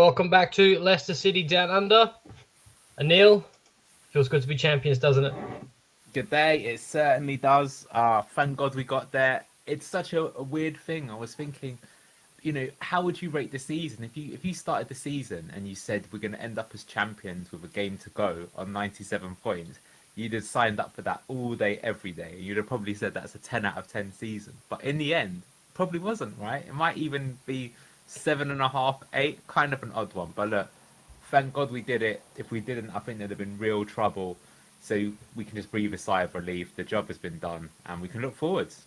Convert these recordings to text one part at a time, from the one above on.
welcome back to Leicester City Down Under. Anil, feels good to be champions, doesn't it? Good day, it certainly does. Thank God we got there. It's such a weird thing. I was thinking, how would you rate the season if you started the season and you said we're going to end up as champions with a game to go on 97 points? You'd have signed up for that all day, every day. You'd have probably said that's a 10 out of 10 season. But in the end, probably wasn't, right? It might even be 7.5, 8, kind of an odd one. But look, thank God we did it. If we didn't, I think there'd have been real trouble. So we can just breathe a sigh of relief. The job has been done and we can look forwards.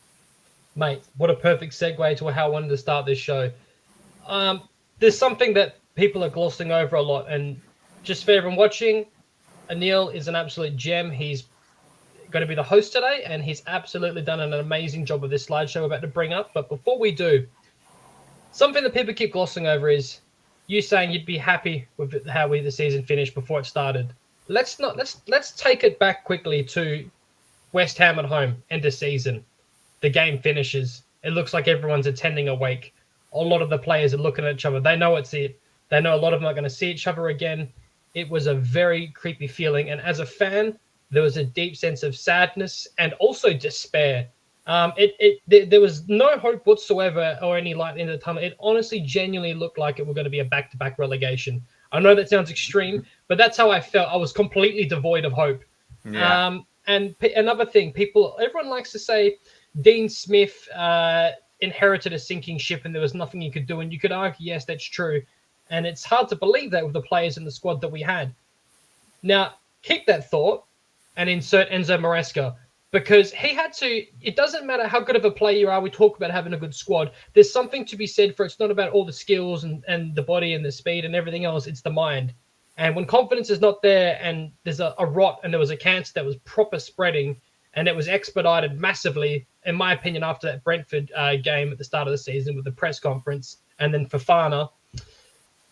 Mate, what a perfect segue to how I wanted to start this show. There's something that people are glossing over a lot. And just for everyone watching, Anil is an absolute gem. He's going to be the host today, and he's absolutely done an amazing job with this slideshow we're about to bring up. But before we do, something that people keep glossing over is you saying you'd be happy with how the season finished before it started. Let's take it back quickly to West Ham at home, end of season. The game finishes. It looks like everyone's attending a wake. A lot of the players are looking at each other. They know it's it. They know a lot of them are going to see each other again. It was a very creepy feeling. And as a fan, there was a deep sense of sadness and also despair. There was no hope whatsoever or any light in the tunnel. It honestly, genuinely looked like it was going to be a back-to-back relegation. I know that sounds extreme, but that's how I felt. I was completely devoid of hope. Yeah. And another thing, everyone likes to say Dean Smith inherited a sinking ship and there was nothing he could do. And you could argue, yes, that's true. And it's hard to believe that with the players in the squad that we had. Now, keep that thought and insert Enzo Maresca. Because he had to, it doesn't matter how good of a player you are, we talk about having a good squad. There's something to be said for it's not about all the skills and the body and the speed and everything else, it's the mind. And when confidence is not there and there's a rot and there was a cancer that was proper spreading and it was expedited massively, in my opinion, after that Brentford game at the start of the season with the press conference and then Fofana,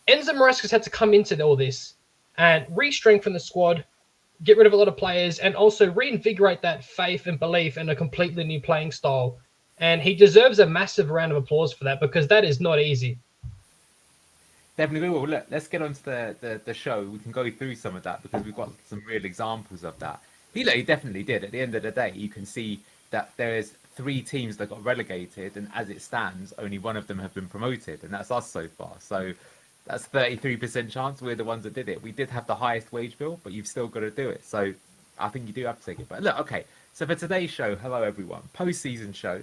Enzo Maresca's had to come into all this and re-strengthen the squad, get rid of a lot of players, and also reinvigorate that faith and belief in a completely new playing style. And he deserves a massive round of applause for that because that is not easy. Definitely will. Look, let's get on to the show. We can go through some of that because we've got some real examples of that. He definitely did. At the end of the day, you can see that there is 3 teams that got relegated, and as it stands, only one of them have been promoted, and that's us so far. So that's 33% chance we're the ones that did it. We did have the highest wage bill, but you've still got to do it. So I think you do have to take it. But look, okay. So for today's show, hello everyone, post-season show.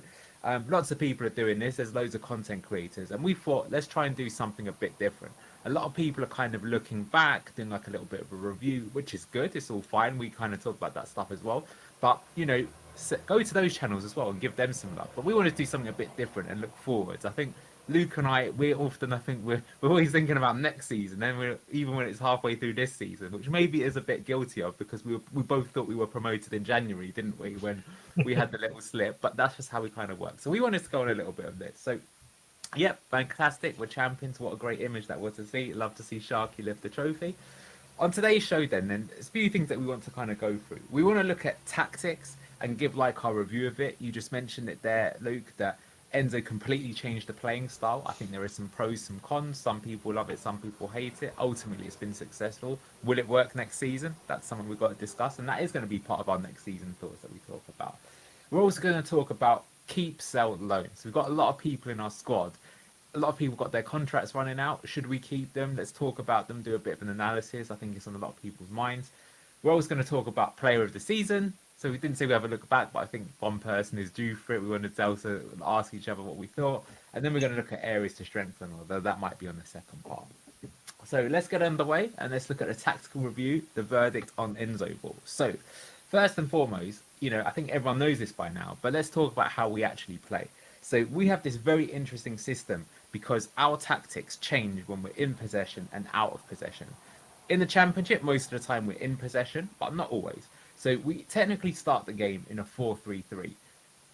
Lots of people are doing this. There's loads of content creators, and we thought let's try and do something a bit different. A lot of people are kind of looking back, doing like a little bit of a review, which is good. It's all fine. We kind of talk about that stuff as well. But go to those channels as well and give them some love. But we want to do something a bit different and look forwards. I think Luke and I, we're always thinking about next season. Then even when it's halfway through this season, which maybe is a bit guilty of because we both thought we were promoted in January, didn't we? When we had the little slip, but that's just how we kind of work. So we wanted to go on a little bit of this. So, yep, fantastic. We're champions. What a great image that was to see. Love to see Sharky lift the trophy. On today's show, then there's a few things that we want to kind of go through. We want to look at tactics and give like our review of it. You just mentioned it there, Luke, that Enzo completely changed the playing style. I think there is some pros, some cons. Some people love it, some people hate it. Ultimately, it's been successful. Will it work next season? That's something we've got to discuss, and that is going to be part of our next season thoughts that we talk about. We're also going to talk about keep, sell, loan. So we've got a lot of people in our squad. A lot of people got their contracts running out. Should we keep them? Let's talk about them, do a bit of an analysis. I think it's on a lot of people's minds. We're also going to talk about player of the season. So we didn't say we have a look back, but I think one person is due for it. We wanted to also ask each other what we thought. And then we're going to look at areas to strengthen, although that might be on the second part. So let's get underway and let's look at the tactical review, the verdict on Enzo Ball. So first and foremost, I think everyone knows this by now, but let's talk about how we actually play. So we have this very interesting system because our tactics change when we're in possession and out of possession. In the Championship, most of the time we're in possession, but not always. So we technically start the game in a 4-3-3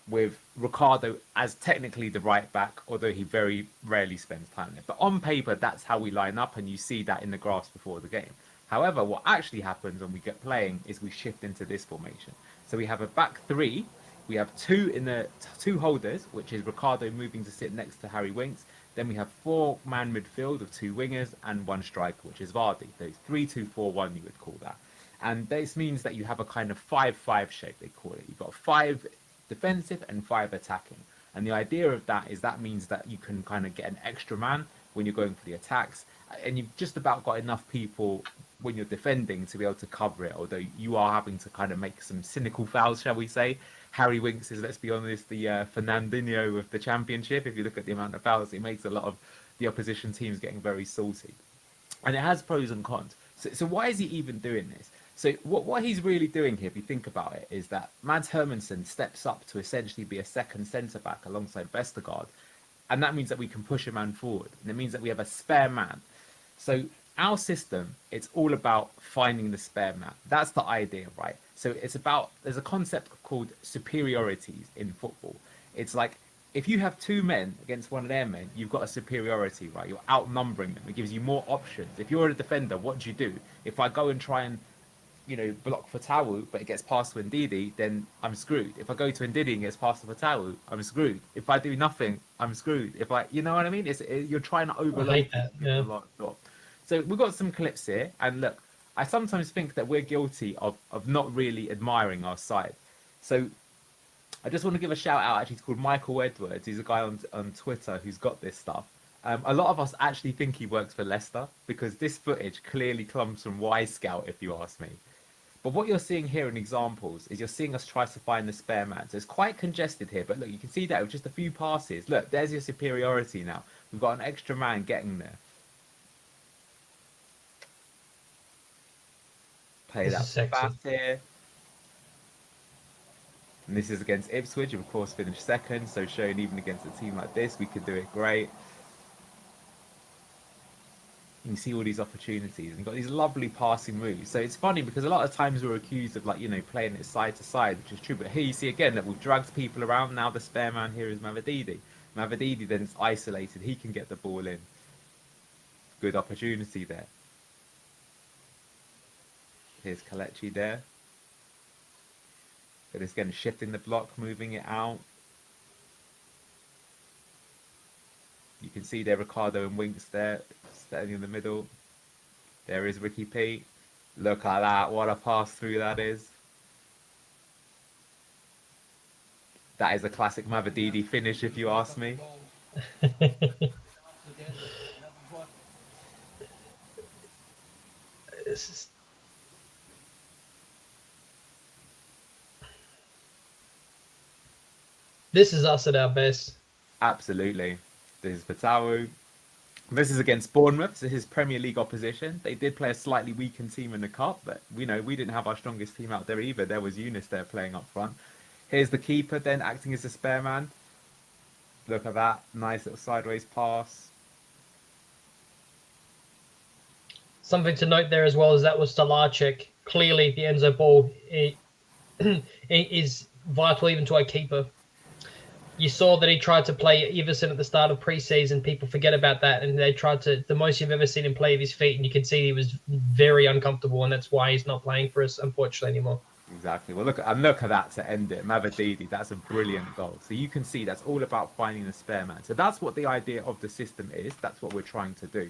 with Ricardo as technically the right back, although he very rarely spends time there. But on paper, that's how we line up, and you see that in the graphs before the game. However, what actually happens when we get playing is we shift into this formation. So we have a back 3 We have two holders, which is Ricardo moving to sit next to Harry Winks. Then we have 4-man midfield of 2 wingers and 1 striker, which is Vardy. Those 3-2-4-1, you would call that. And this means that you have a kind of 5-5 shape, they call it. You've got 5 defensive and 5 attacking. And the idea of that is that means that you can kind of get an extra man when you're going for the attacks. And you've just about got enough people when you're defending to be able to cover it, although you are having to kind of make some cynical fouls, shall we say. Harry Winks is, let's be honest, the Fernandinho of the Championship. If you look at the amount of fouls, it makes a lot of the opposition teams getting very salty. And it has pros and cons. So why is he even doing this? So what he's really doing here, if you think about it, is that Mads Hermansen steps up to essentially be a second centre-back alongside Vestergaard. And that means that we can push a man forward. And it means that we have a spare man. So our system, it's all about finding the spare man. That's the idea, right? So it's about, there's a concept called superiorities in football. It's like, if you have 2 men against one of their men, you've got a superiority, right? You're outnumbering them. It gives you more options. If you're a defender, what do? If I go and try and, block for Fatawu, but it gets past to Ndidi, then I'm screwed. If I go to Ndidi and gets past to Fatawu, I'm screwed. If I do nothing, I'm screwed. If I, you know what I mean? You're trying to overload. I hate that, yeah. So we've got some clips here, and look, I sometimes think that we're guilty of not really admiring our side. So I just want to give a shout out. Actually, he's called Michael Edwards. He's a guy on Twitter who's got this stuff. A lot of us actually think he works for Leicester because this footage clearly comes from Y Scout, if you ask me. But what you're seeing here in examples is you're seeing us try to find the spare man. So it's quite congested here, but look, you can see that with just a few passes. Look, there's your superiority now. We've got an extra man getting there. Play that pass here. And this is against Ipswich, of course, finished second. So showing even against a team like this, we could do it great. You can see all these opportunities. And you've got these lovely passing moves. So it's funny because a lot of times we're accused of playing it side to side, which is true. But here you see again that we've dragged people around. Now the spare man here is Mavididi. Mavididi then is isolated. He can get the ball in. Good opportunity there. Here's Kelechi there. But it's again shifting the block, moving it out. You can see there Ricardo and Winks there, standing in the middle. There is Ricky P. Look at that, what a pass through that is. That is a classic Mavididi finish, if you ask me. This is us at our best. Absolutely. This is Fatawu. This is against Bournemouth, so his Premier League opposition. They did play a slightly weakened team in the Cup, but we didn't have our strongest team out there either. There was Eunice there playing up front. Here's the keeper then acting as a spare man. Look at that. Nice little sideways pass. Something to note there as well is that was Stolarczyk. Clearly, the Enzo ball is vital even to our keeper. You saw that he tried to play Everson at the start of pre-season. People forget about that, and they tried to. The most you've ever seen him play with his feet, and you can see he was very uncomfortable, and that's why he's not playing for us, unfortunately, anymore. Exactly. Well, look at that to end it. Mavididi, that's a brilliant goal. So you can see that's all about finding the spare man. So that's what the idea of the system is. That's what we're trying to do.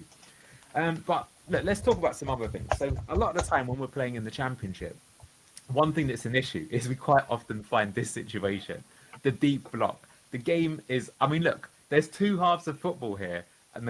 But look, let's talk about some other things. So a lot of the time when we're playing in the Championship, one thing that's an issue is we quite often find this situation, the deep block. The game is, look, there's 2 halves of football here, and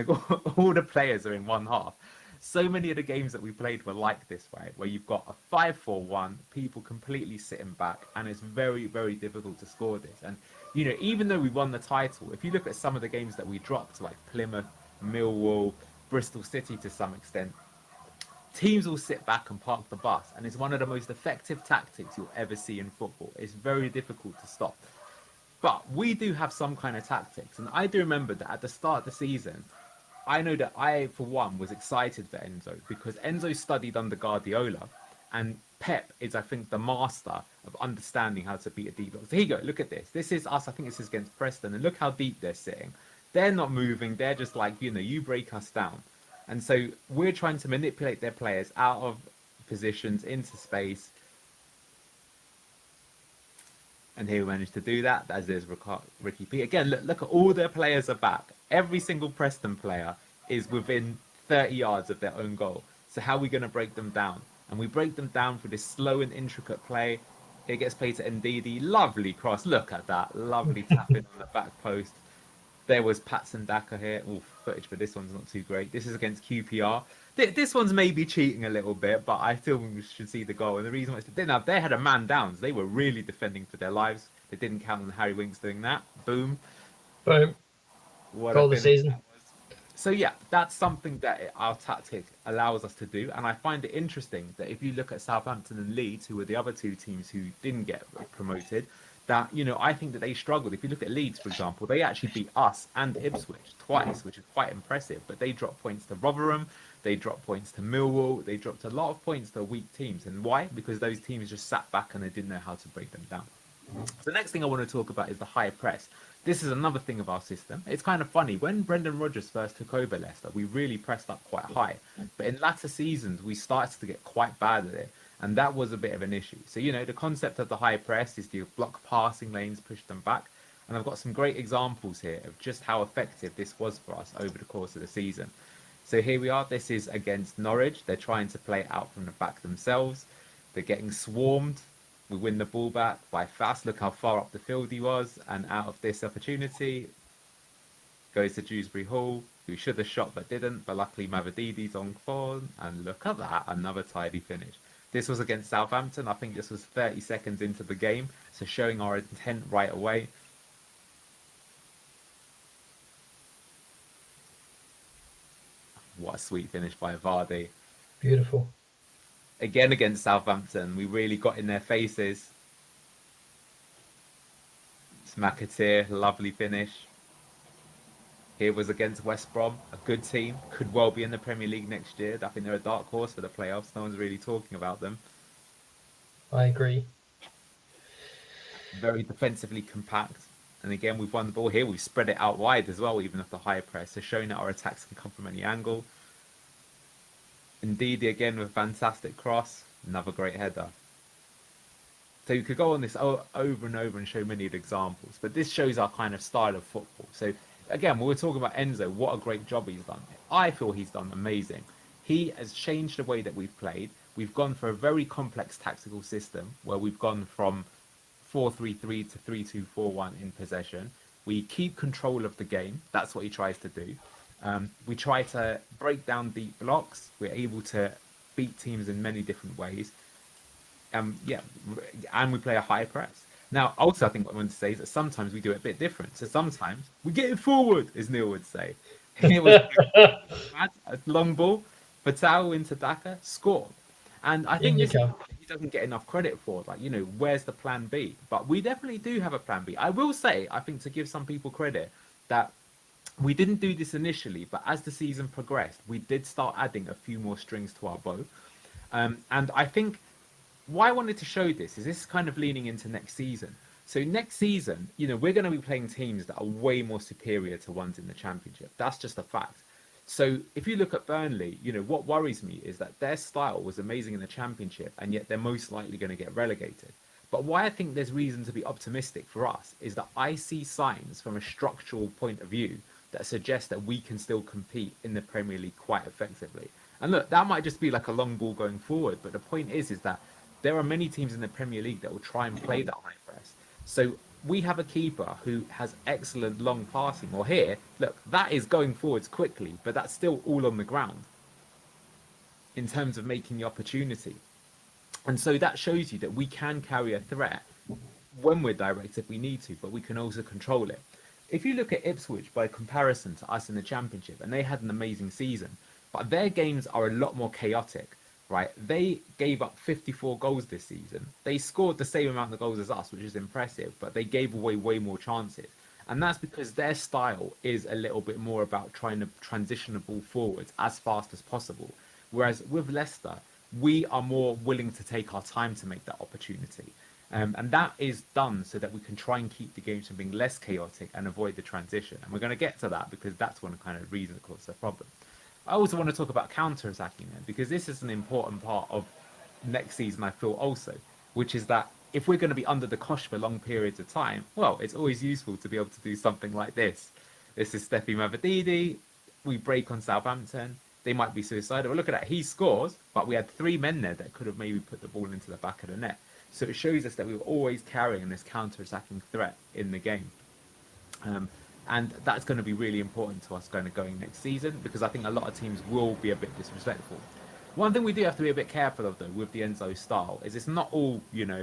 all the players are in one half. So many of the games that we played were like this way, where you've got a 5-4-1, people completely sitting back, and it's very, very difficult to score this. And, even though we won the title, if you look at some of the games that we dropped, like Plymouth, Millwall, Bristol City to some extent, teams will sit back and park the bus, and it's one of the most effective tactics you'll ever see in football. It's very difficult to stop. But we do have some kind of tactics. And I do remember that at the start of the season, I know that I, for one, was excited for Enzo because Enzo studied under Guardiola. And Pep is, I think, the master of understanding how to beat a deep block. So here you go. Look at this. This is us. I think this is against Preston. And look how deep they're sitting. They're not moving. They're just like, you break us down. And so we're trying to manipulate their players out of positions into space. And here we managed to do that, as is Ricky P. Again, look at all their players are back. Every single Preston player is within 30 yards of their own goal. So how are we going to break them down? And we break them down through this slow and intricate play. It gets played to Ndidi. Lovely cross. Look at that. Lovely tapping on the back post. There was Patson Daka here. Ooh, footage for this one's not too great. This is against QPR. This one's maybe cheating a little bit, but I still we should see the goal. And the reason why they had a man down. So they were really defending for their lives. They didn't count on Harry Winks doing that. Boom. Boom. What Goal a of the finish season. that was. So yeah, that's something that our tactic allows us to do. And I find it interesting that if you look at Southampton and Leeds, who were the other two teams who didn't get promoted, that, I think that they struggled. If you look at Leeds, for example, they actually beat us and Ipswich twice, which is quite impressive. But they dropped points to Rotherham, they dropped points to Millwall, they dropped a lot of points to weak teams. And why? Because those teams just sat back and they didn't know how to break them down. So the next thing I want to talk about is the high press. This is another thing of our system. It's kind of funny. When Brendan Rodgers first took over Leicester, we really pressed up quite high. But in latter seasons, we started to get quite bad at it. And that was a bit of an issue. So, the concept of the high press is to block passing lanes, push them back. And I've got some great examples here of just how effective this was for us over the course of the season. So here we are. This is against Norwich. They're trying to play it out from the back themselves. They're getting swarmed. We win the ball back by Fast. Look how far up the field he was. And out of this opportunity, goes to Dewsbury Hall, who should have shot but didn't. But luckily, Mavadidi's on form. And look at that, another tidy finish. This was against Southampton. I think this was 30 seconds into the game. So showing our intent right away. What a sweet finish by Vardy. Beautiful. Again against Southampton, we really got in their faces. It's McAteer, lovely finish. Here was against West Brom, a good team, could well be in the Premier League next year. I think they're a dark horse for the playoffs. No one's really talking about them. I agree. Very defensively compact. And again, we've won the ball here. We've spread it out wide as well, even with the high press. So showing that our attacks can come from any angle. Indeed, again with a fantastic cross. Another great header. So you could go on this over and over and show many examples. But this shows our kind of style of football. So again, when we're talking about Enzo, what a great job he's done. I feel he's done amazing. He has changed the way that we've played. We've gone for a very complex tactical system where we've gone from 4-3-3 to 3-2-4-1 in possession. We keep control of the game. That's what he tries to do. We try to break down deep blocks. We're able to beat teams in many different ways. And we play a high press. Now, also, I think what I want to say is that sometimes we do it a bit different. So sometimes we get it forward, as Neil would say. It was a long ball, Fatal into Daka, score. And I think this is he doesn't get enough credit for. Like, where's the plan B? But we definitely do have a plan B. I will say, I think to give some people credit, that we didn't do this initially, but as the season progressed, we did start adding a few more strings to our bow. And I think why I wanted to show this is kind of leaning into next season. So next season, we're going to be playing teams that are way more superior to ones in the Championship. That's just a fact. So if you look at Burnley, what worries me is that their style was amazing in the Championship, and yet they're most likely going to get relegated. But why I think there's reason to be optimistic for us is that I see signs from a structural point of view that suggest that we can still compete in the Premier League quite effectively. And look, that might just be like a long ball going forward, but the point is that there are many teams in the Premier League that will try and play that high press. So we have a keeper who has excellent long passing. Or here, look, that is going forwards quickly, but that's still all on the ground in terms of making the opportunity. And so that shows you that we can carry a threat when we're direct if we need to, but we can also control it. If you look at Ipswich by comparison to us in the Championship, and they had an amazing season, but their games are a lot more chaotic. Right, they gave up 54 goals this season. They scored the same amount of goals as us, which is impressive, but they gave away way more chances. And that's because their style is a little bit more about trying to transition the ball forwards as fast as possible. Whereas with Leicester, we are more willing to take our time to make that opportunity. And that is done so that we can try and keep the games from being less chaotic and avoid the transition. And we're going to get to that because that's one kind of reason that causes the problem. I also want to talk about counter-attacking then, because this is an important part of next season, I feel also, which is that if we're going to be under the cosh for long periods of time, well, it's always useful to be able to do something like this. This is Steffi Mavadidi. We break on Southampton. They might be suicidal. Well, look at that. He scores, but we had 3 men there that could have maybe put the ball into the back of the net. So it shows us that we were always carrying this counter-attacking threat in the game. And that's going to be really important to us going next season, because I think a lot of teams will be a bit disrespectful. One thing we do have to be a bit careful of, though, with the Enzo style is it's not all,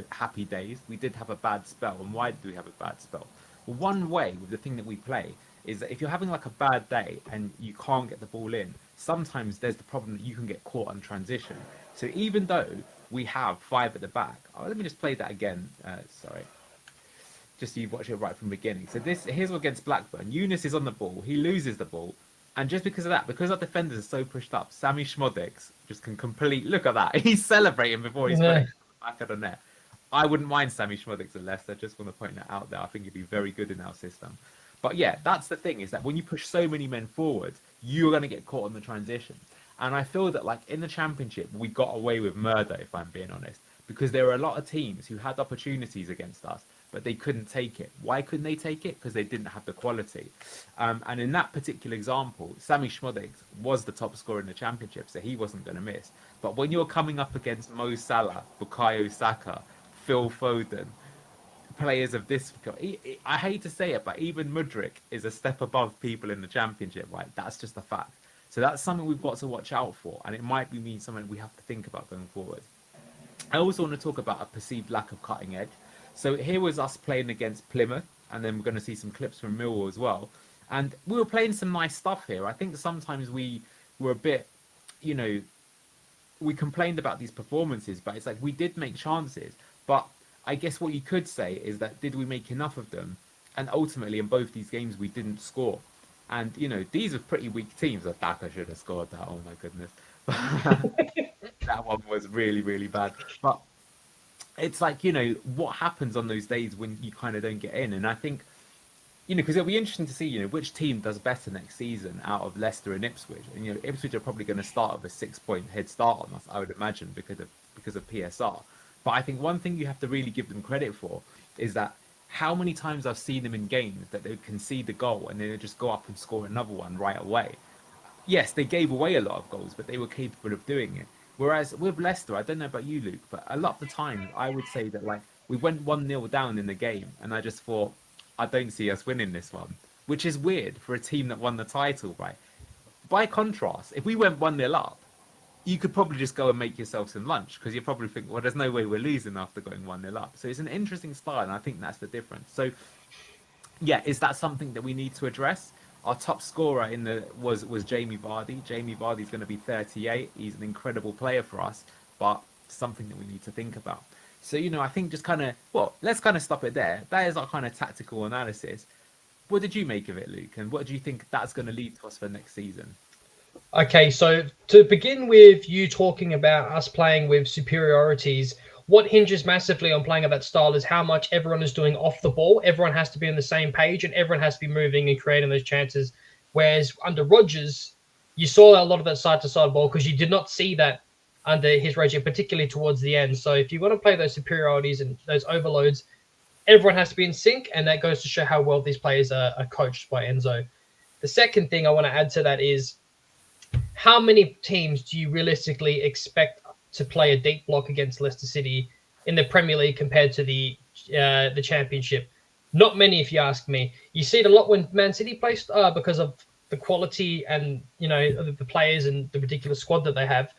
happy days. We did have a bad spell. And why did we have a bad spell? Well, one way with the thing that we play is that if you're having like a bad day and you can't get the ball in, sometimes there's the problem that you can get caught on transition. So even though we have 5 at the back, let me just play that again. Sorry. Just so you watch it right from the beginning. So here's against Blackburn. Eunice is on the ball. He loses the ball. And just because of that, because our defenders are so pushed up, Sammy Schmodix just can look at that. He's celebrating before he's putting it back of the net. I wouldn't mind Sammy Schmodix at Leicester. Just want to point that out there. I think he'd be very good in our system. But yeah, that's the thing, is that when you push so many men forward, you're going to get caught on the transition. And I feel that, like, in the Championship, we got away with murder, if I'm being honest, because there were a lot of teams who had opportunities against us, but they couldn't take it. Why couldn't they take it? Because they didn't have the quality. And in that particular example, Sammy Schmodix was the top scorer in the Championship, so he wasn't going to miss. But when you're coming up against Mo Salah, Bukayo Saka, Phil Foden, players of this, I hate to say it, but even Mudryk is a step above people in the Championship, right? That's just a fact. So that's something we've got to watch out for, and it might mean something we have to think about going forward. I also want to talk about a perceived lack of cutting edge. So here was us playing against Plymouth, and then we're going to see some clips from Millwall as well. And we were playing some nice stuff here. I think sometimes we were a bit, we complained about these performances, but it's like we did make chances. But I guess what you could say is that did we make enough of them? And ultimately, in both these games, we didn't score. And, these are pretty weak teams. Daka should have scored that. Oh, my goodness. That one was really, really bad. But it's like, what happens on those days when you kind of don't get in? And I think, because it'll be interesting to see, which team does better next season out of Leicester and Ipswich. And, Ipswich are probably going to start with a 6-point head start on us, I would imagine, because of PSR. But I think one thing you have to really give them credit for is that how many times I've seen them in games that they would concede the goal and then they just go up and score another one right away. Yes, they gave away a lot of goals, but they were capable of doing it. Whereas with Leicester, I don't know about you, Luke, but a lot of the time I would say that, like, we went 1-0 down in the game and I just thought, I don't see us winning this one, which is weird for a team that won the title, right? By contrast, if we went 1-0 up, you could probably just go and make yourself some lunch, because you probably think, well, there's no way we're losing after going 1-0 up. So it's an interesting style, and I think that's the difference. So, yeah, is that something that we need to address? Our top scorer was Jamie Vardy. Jamie Vardy's going to be 38. He's an incredible player for us, but something that we need to think about. So, I think just let's kind of stop it there. That is our kind of tactical analysis. What did you make of it, Luke? And what do you think that's going to lead to us for next season? Okay, so to begin with, you talking about us playing with superiorities, what hinges massively on playing at that style is how much everyone is doing off the ball. Everyone has to be on the same page and everyone has to be moving and creating those chances. Whereas under Rodgers, you saw a lot of that side-to-side ball because you did not see that under his regime, particularly towards the end. So if you want to play those superiorities and those overloads, everyone has to be in sync, and that goes to show how well these players are coached by Enzo. The second thing I want to add to that is, how many teams do you realistically expect to play a deep block against Leicester City in the Premier League compared to the Championship? Not many, if you ask me. You see it a lot when Man City plays because of the quality and the players and the ridiculous squad that they have.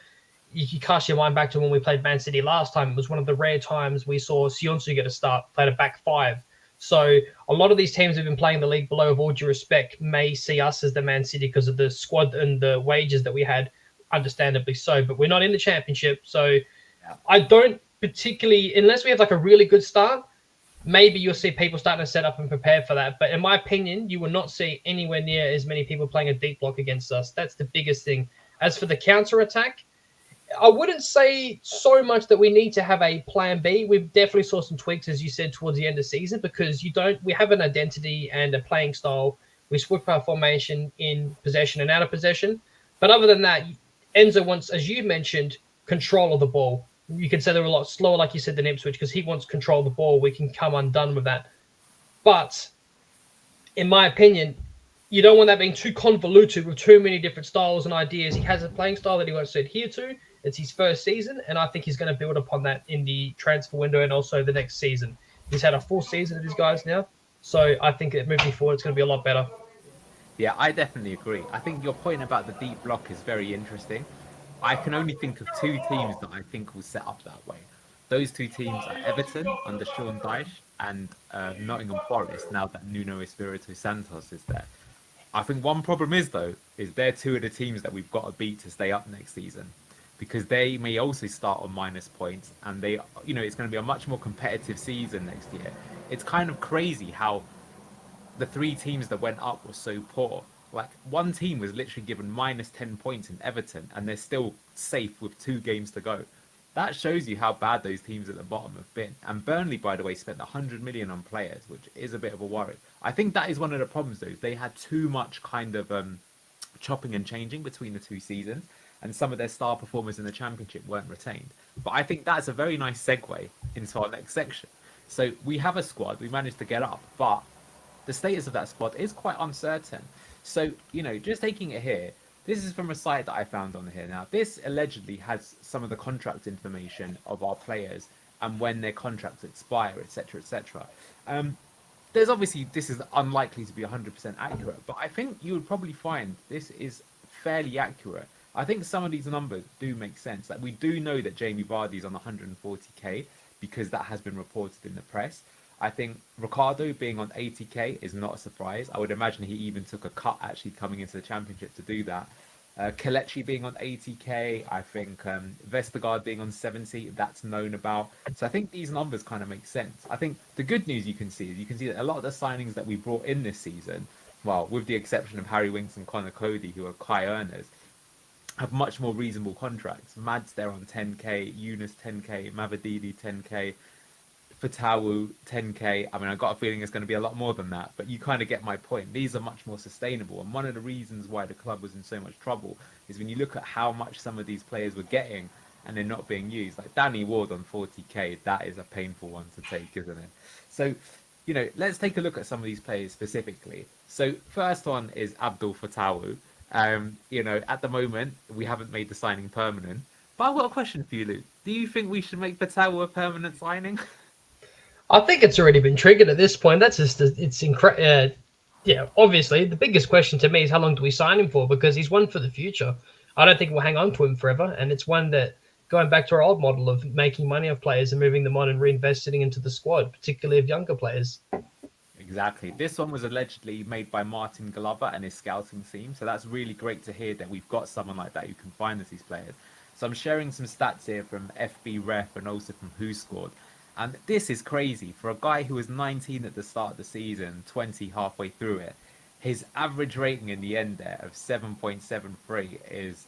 You cast your mind back to when we played Man City last time. It was one of the rare times we saw Sionsu get a start, played a back 5. So a lot of these teams have been playing the league below, with all due respect, may see us as the Man City because of the squad and the wages that we had, understandably so. But we're not in the Championship, so I don't particularly, unless we have like a really good start, maybe you'll see people starting to set up and prepare for that. But in my opinion, you will not see anywhere near as many people playing a deep block against us. That's the biggest thing. As for the counter-attack, I wouldn't say so much that we need to have a plan B. We definitely saw some tweaks, as you said, towards the end of the season, because we have an identity and a playing style. We switch our formation in possession and out of possession. But other than that, Enzo wants, as you mentioned, control of the ball. You could say they're a lot slower, like you said, than Ipswich because he wants to control the ball. We can come undone with that. But in my opinion, you don't want that being too convoluted with too many different styles and ideas. He has a playing style that he wants to adhere to. It's his first season, and I think he's going to build upon that in the transfer window and also the next season. He's had a full season of his guys now, so I think that moving forward, it's going to be a lot better. Yeah, I definitely agree. I think your point about the deep block is very interesting. I can only think of two teams that I think will set up that way. Those two teams are Everton under Sean Dyche and Nottingham Forest now that Nuno Espirito Santos is there. I think one problem is though is they're two of the teams that we've got to beat to stay up next season because they may also start on minus points and they it's going to be a much more competitive season next year. It's kind of crazy how the three teams that went up were so poor. Like one team was literally given minus 10 points in Everton and they're still safe with 2 games to go. That shows you how bad those teams at the bottom have been. And Burnley, by the way, spent 100 million on players, which is a bit of a worry. I think that is one of the problems, though. They had too much kind of chopping and changing between the 2 seasons, and some of their star performers in the Championship weren't retained. But I think that's a very nice segue into our next section. So we have a squad, we managed to get up, but the status of that squad is quite uncertain. So, just taking it here, this is from a site that I found on here. Now, this allegedly has some of the contract information of our players and when their contracts expire, etc., etc. There's obviously, this is unlikely to be 100% accurate, but I think you would probably find this is fairly accurate. I think some of these numbers do make sense. Like we do know that Jamie Vardy's on 140k because that has been reported in the press. I think Ricardo being on 80k is not a surprise. I would imagine he even took a cut actually coming into the Championship to do that. Kelechi being on 80k, I think Vestergaard being on 70, that's known about. So I think these numbers kind of make sense. I think the good news you can see that a lot of the signings that we brought in this season, well, with the exception of Harry Winks and Connor Cody, who are high earners, have much more reasonable contracts. Mad's there on 10k, Eunice 10k, Mavadidi 10k, Fatawu 10k. I mean, I've got a feeling it's going to be a lot more than that, but you kind of get my point. These are much more sustainable, and one of the reasons why the club was in so much trouble is when you look at how much some of these players were getting and they're not being used. Like Danny Ward on 40k, that is a painful one to take, isn't it? So, let's take a look at some of these players specifically. So, first one is Abdul Fatawu. At the moment, we haven't made the signing permanent. But I've got a question for you, Luke. Do you think we should make Fatawu a permanent signing? I think it's already been triggered at this point. That's just it's incredible. Yeah, obviously the biggest question to me is how long do we sign him for? Because he's one for the future. I don't think we'll hang on to him forever, and it's one that going back to our old model of making money of players and moving them on and reinvesting into the squad, particularly of younger players. Exactly. This one was allegedly made by Martin Glover and his scouting team. So that's really great to hear that we've got someone like that who can find us these players. So I'm sharing some stats here from FB Ref and also from Who Scored. And this is crazy. For a guy who was 19 at the start of the season, 20 halfway through it, his average rating in the end there of 7.73 is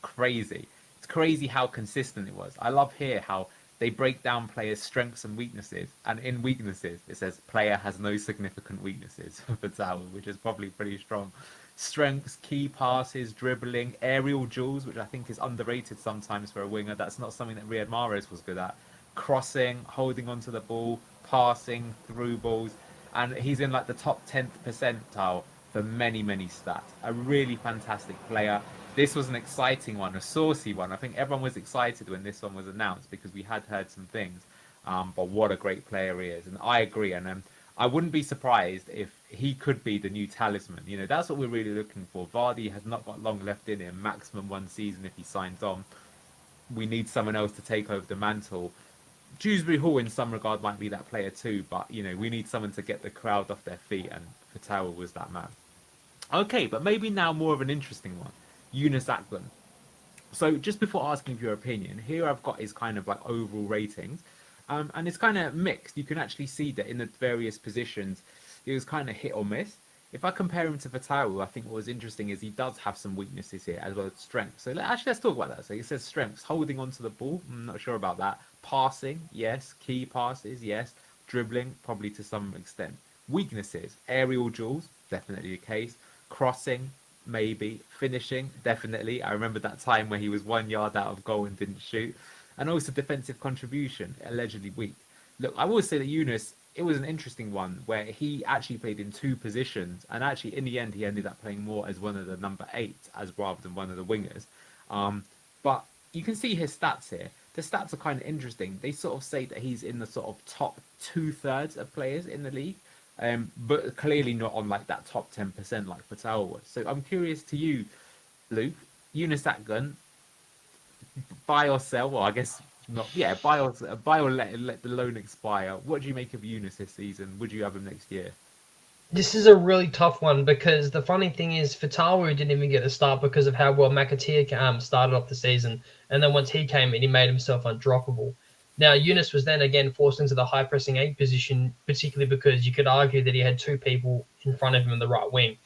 crazy. It's crazy how consistent it was. I love here how they break down players' strengths and weaknesses. And in weaknesses, it says player has no significant weaknesses for Tower, which is probably pretty strong. Strengths, key passes, dribbling, aerial duels, which I think is underrated sometimes for a winger. That's not something that Riyad Mahrez was good at. Crossing, holding onto the ball, passing, through balls. And he's in like the top 10th percentile for many, many stats. A really fantastic player. This was an exciting one, a saucy one. I think everyone was excited when this one was announced because we had heard some things. But what a great player he is. And I agree. And I wouldn't be surprised if he could be the new talisman. That's what we're really looking for. Vardy has not got long left in him, maximum 1 season if he signs on. We need someone else to take over the mantle. Dewsbury Hall, in some regard, might be that player too. But, we need someone to get the crowd off their feet. And Fatawa was that man. Okay, but maybe now more of an interesting one. Eunice Ackland. So just before asking for your opinion, here I've got his kind of like overall ratings. And it's kind of mixed. You can actually see that in the various positions, he was kind of hit or miss. If I compare him to Fatawu, I think what was interesting is he does have some weaknesses here as well as strengths. So let's talk about that. So he says strengths, holding onto the ball. I'm not sure about that. Passing, yes. Key passes, yes. Dribbling, probably to some extent. Weaknesses, aerial duels, definitely the case. Crossing, maybe. Finishing, definitely. I remember that time where he was 1 yard out of goal and didn't shoot. and also defensive contribution, allegedly weak. Look, I will say that Yunus, it was an interesting one where he actually played in two positions, and actually in the end he ended up playing more as one of the number 8 as rather than one of the wingers. But you can see his stats here. The stats are kind of interesting. They sort of say that he's in the sort of top 2/3 of players in the league, but clearly not on like that top 10% like Patel was. So I'm curious to you, Luke, Yunus Akgun, buy or sell? Well, I guess not. Yeah, buy or let the loan expire. What do you make of Yunus this season? Would you have him next year? This is a really tough one because the funny thing is, Fatawu didn't even get the start because of how well McAteer started off the season, and then once he came in, he made himself undroppable. Now Eunice was then again forced into the high pressing 8 position, particularly because you could argue that he had two people in front of him in the right wing.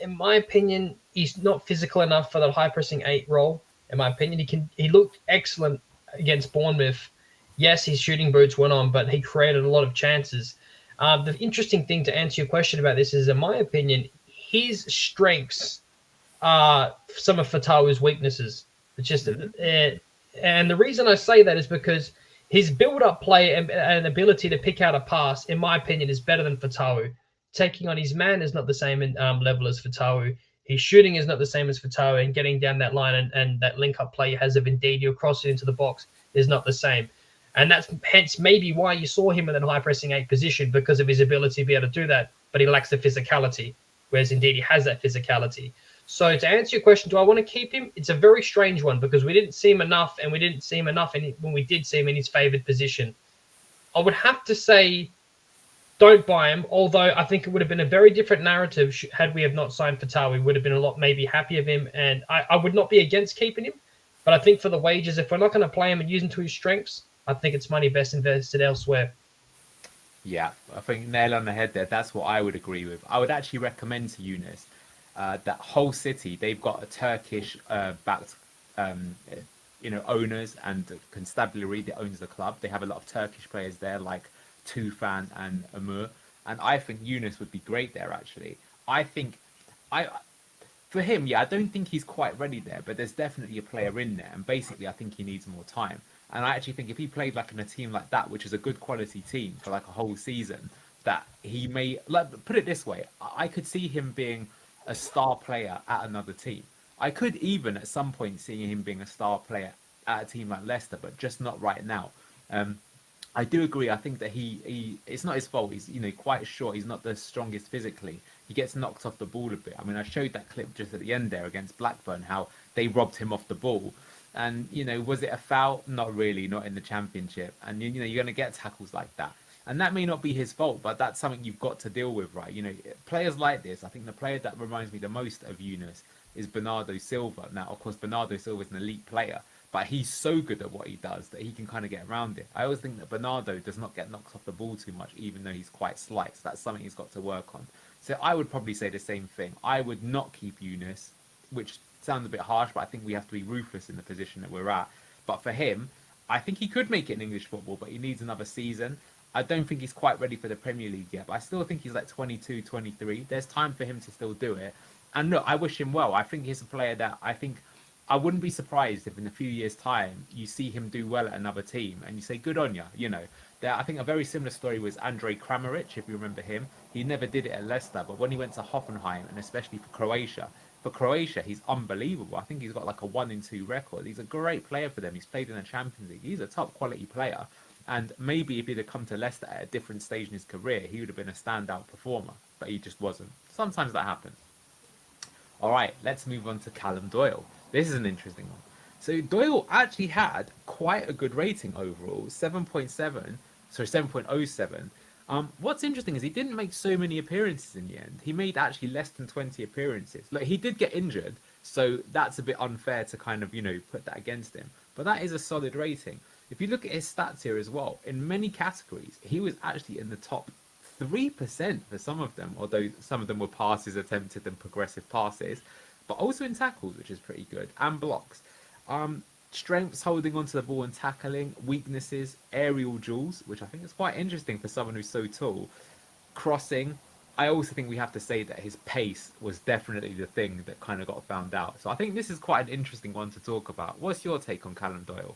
In my opinion, he's not physical enough for the high pressing 8 role. In my opinion, he looked excellent against Bournemouth. Yes, his shooting boots went on, but he created a lot of chances. The interesting thing to answer your question about this is, in my opinion, his strengths are some of Fatawu's weaknesses. It's just, and the reason I say that is because his build-up play and ability to pick out a pass, in my opinion, is better than Fatawu. Taking on his man is not the same level as Fatawu. His shooting is not the same as Fatawu, and getting down that line and that link-up play he has of Indeed, you cross it into the box, is not the same. And that's hence maybe why you saw him in that high pressing 8 position, because of his ability to be able to do that, but he lacks the physicality, whereas indeed he has that physicality. So to answer your question, do I want to keep him? It's a very strange one because we didn't see him enough, and we didn't see him enough when we did see him in his favoured position. I would have to say don't buy him, although I think it would have been a very different narrative had we have not signed Fatawi. We would have been a lot maybe happy of him, and I would not be against keeping him. But I think for the wages, if we're not going to play him and use him to his strengths, I think it's money best invested elsewhere. Yeah, I think nail on the head there. That's what I would agree with. I would actually recommend to Eunice that Hull City, they've got a Turkish backed owners, and constabulary that owns the club. They have a lot of Turkish players there like Tufan and Amur, and I think Eunice would be great there actually. I think I for him, yeah, I don't think he's quite ready there, but there's definitely a player in there, and basically I think he needs more time. And I actually think if he played like in a team like that, which is a good quality team for like a whole season, that he may, like, put it this way, I could see him being a star player at another team. I could even at some point see him being a star player at a team like Leicester, but just not right now. I do agree. I think that he it's not his fault. He's quite short. He's not the strongest physically. He gets knocked off the ball a bit. I mean, I showed that clip just at the end there against Blackburn, how they robbed him off the ball. And was it a foul? Not really, not in the Championship. And you're going to get tackles like that. And that may not be his fault, but that's something you've got to deal with, right? Players like this. I think the player that reminds me the most of Yunus is Bernardo Silva. Now, of course, Bernardo Silva is an elite player, but he's so good at what he does that he can kind of get around it. I always think that Bernardo does not get knocked off the ball too much, even though he's quite slight. So that's something he's got to work on. So I would probably say the same thing. I would not keep Yunus, which sounds a bit harsh, but I think we have to be ruthless in the position that we're at. But for him, I think he could make it in English football, but he needs another season. I don't think he's quite ready for the Premier League yet, but I still think he's like 22, 23. There's time for him to still do it. And look, I wish him well. I think he's a player that I wouldn't be surprised if in a few years' time you see him do well at another team and you say, good on you. I think a very similar story was Andrej Kramaric, if you remember him. He never did it at Leicester, but when he went to Hoffenheim, and especially for Croatia, he's unbelievable. I think he's got like a 1-2 record. He's a great player for them. He's played in the Champions League. He's a top quality player. And maybe if he'd have come to Leicester at a different stage in his career, he would have been a standout performer, but he just wasn't. Sometimes that happens. All right, let's move on to Callum Doyle. This is an interesting one. So Doyle actually had quite a good rating overall, 7.07. What's interesting is he didn't make so many appearances in the end. He made actually less than 20 appearances. Like, he did get injured, so that's a bit unfair to kind of, put that against him. But that is a solid rating. If you look at his stats here as well, in many categories, he was actually in the top 3% for some of them, although some of them were passes attempted and progressive passes, but also in tackles, which is pretty good, and blocks. Strengths, holding onto the ball and tackling. Weaknesses, aerial duels, which I think is quite interesting for someone who's so tall. Crossing. I also think we have to say that his pace was definitely the thing that kind of got found out. So I think this is quite an interesting one to talk about. What's your take on Callum Doyle?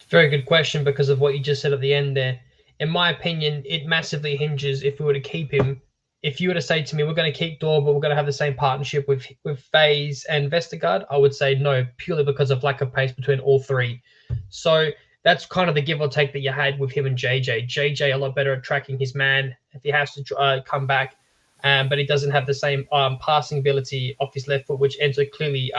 Very good question because of what you just said at the end there. In my opinion, it massively hinges if we were to keep him. If you were to say to me, we're going to keep Dor, but we're going to have the same partnership with FaZe and Vestergaard, I would say no, purely because of lack of pace between all three. So that's kind of the give or take that you had with him and JJ. JJ a lot better at tracking his man if he has to come back, but he doesn't have the same passing ability off his left foot, which Enzo clearly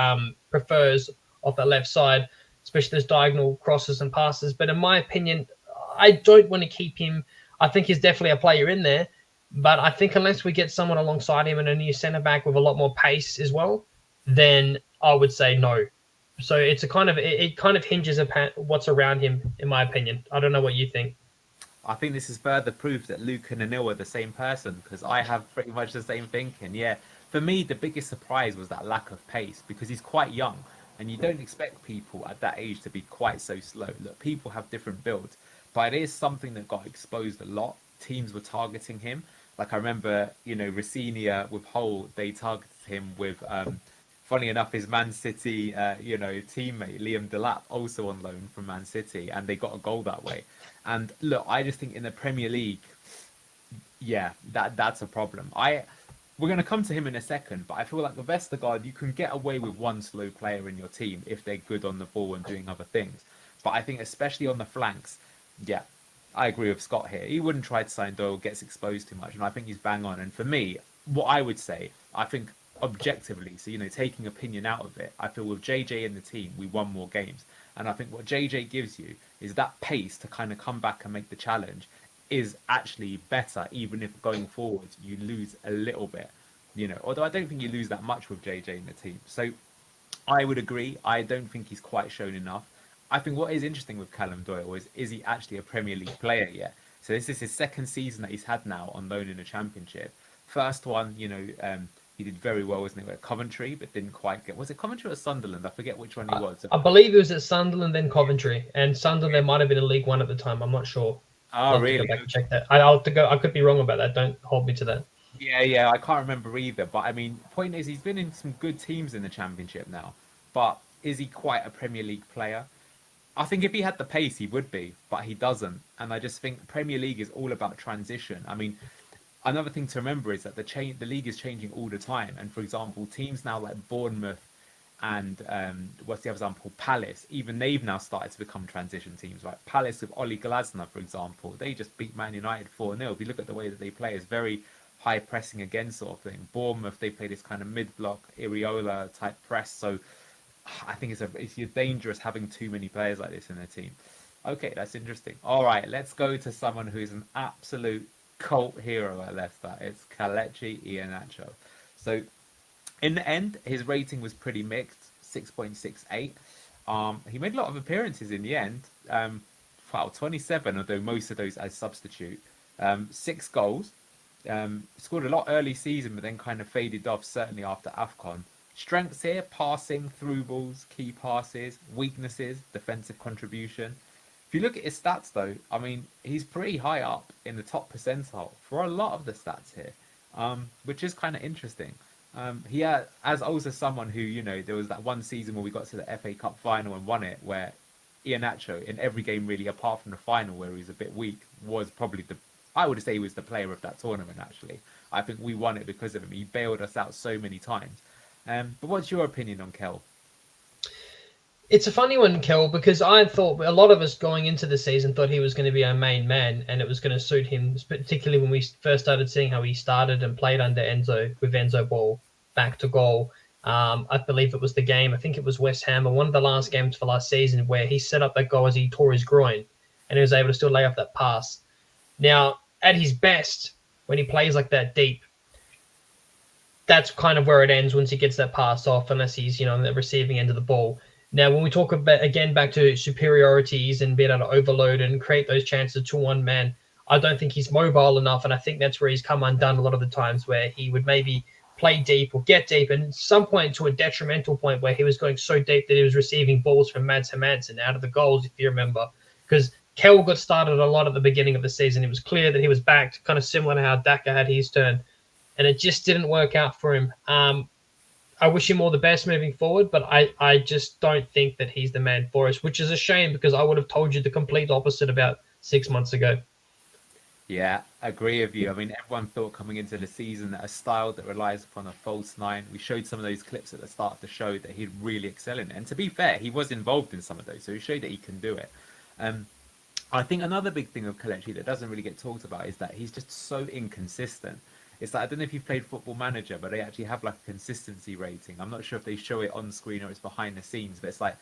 prefers off that left side, especially those diagonal crosses and passes. But in my opinion, I don't want to keep him. I think he's definitely a player in there, but I think unless we get someone alongside him and a new centre back with a lot more pace as well, then I would say no. So it's a kind of it kind of hinges upon what's around him, in my opinion. I don't know what you think. I think this is further proof that Luke and Anil are the same person, because I have pretty much the same thinking. Yeah, for me, the biggest surprise was that lack of pace, because he's quite young, and you don't expect people at that age to be quite so slow. Look, people have different builds, but it is something that got exposed a lot. Teams were targeting him. Like I remember, Rossinia with Hull, they targeted him with, funny enough, his Man City, teammate Liam Delap, also on loan from Man City, and they got a goal that way. And look, I just think in the Premier League, yeah, that's a problem. We're going to come to him in a second, but I feel like with Vestergaard, you can get away with one slow player in your team if they're good on the ball and doing other things. But I think especially on the flanks, yeah, I agree with Scott here. He wouldn't try to sign Doyle, gets exposed too much, and I think he's bang on. And for me, what I would say, I think objectively, so taking opinion out of it, I feel with JJ in the team, we won more games. And I think what JJ gives you is that pace to kind of come back and make the challenge is actually better, even if going forward you lose a little bit. Although I don't think you lose that much with JJ in the team. So I would agree. I don't think he's quite shown enough. I think what is interesting with Callum Doyle is he actually a Premier League player yet? So this is his second season that he's had now on loan in the Championship. First one, he did very well, wasn't it, at Coventry, but didn't quite get... Was it Coventry or Sunderland? I forget which one he was. I believe it was at Sunderland, then Coventry. And Sunderland, there might have been in League One at the time. I'm not sure. Oh, really? Go back and check that. I'll have to go. I could be wrong about that. Don't hold me to that. Yeah, I can't remember either. But, I mean, point is, he's been in some good teams in the Championship now. But is he quite a Premier League player? I think if he had the pace, he would be, but he doesn't. And I just think Premier League is all about transition. I mean, another thing to remember is that the league is changing all the time. And for example, teams now like Bournemouth and what's the other example? Palace. Even they've now started to become transition teams. Like Palace with Oli Glasner, for example, they just beat Man United 4-0. If you look at the way that they play, it's very high pressing again sort of thing. Bournemouth, they play this kind of mid-block Iriola type press. So I think it's dangerous having too many players like this in a team. Okay, that's interesting. All right, let's go to someone who is an absolute cult hero at Leicester. It's Kelechi Iheanacho. So in the end, his rating was pretty mixed, 6.68. He made a lot of appearances in the end. 27, although most of those as substitute. 6 goals. Scored a lot early season, but then kind of faded off, certainly after AFCON. Strengths here: passing, through balls, key passes. Weaknesses: defensive contribution. If you look at his stats, though, I mean, he's pretty high up in the top percentile for a lot of the stats here, which is kind of interesting. He as also someone who, there was that one season where we got to the FA Cup final and won it, where Iheanacho, in every game really, apart from the final where he was a bit weak, was probably I would say he was the player of that tournament, actually. I think we won it because of him. He bailed us out so many times. But what's your opinion on Kel? It's a funny one, Kel, because I thought a lot of us going into the season thought he was going to be our main man and it was going to suit him, particularly when we first started seeing how he started and played under Enzo, with Enzo Ball back to goal. I believe it was the game, I think it was West Ham, or one of the last games for last season, where he set up that goal as he tore his groin and he was able to still lay off that pass. Now, at his best, when he plays like that deep, that's kind of where it ends once he gets that pass off, unless he's, on the receiving end of the ball. Now, when we talk about, again, back to superiorities and being able to overload and create those chances to one man, I don't think he's mobile enough, and I think that's where he's come undone a lot of the times, where he would maybe play deep or get deep, and at some point to a detrimental point where he was going so deep that he was receiving balls from Mads Hermansen out of the goals, if you remember, because Kel got started a lot at the beginning of the season. It was clear that he was backed, kind of similar to how Daka had his turn, and it just didn't work out for him. I wish him all the best moving forward, but I just don't think that he's the man for us, which is a shame because I would have told you the complete opposite about 6 months ago. Yeah, agree with you. I mean, everyone thought coming into the season that a style that relies upon a false nine. We showed some of those clips at the start of the show that he'd really excel in it. And to be fair, he was involved in some of those, so he showed that he can do it. Um, I think another big thing of Kelechi that doesn't really get talked about is that he's just so inconsistent. It's like I don't know if you've played Football Manager, but they actually have like a consistency rating. I'm not sure if they show it on screen or it's behind the scenes, but it's like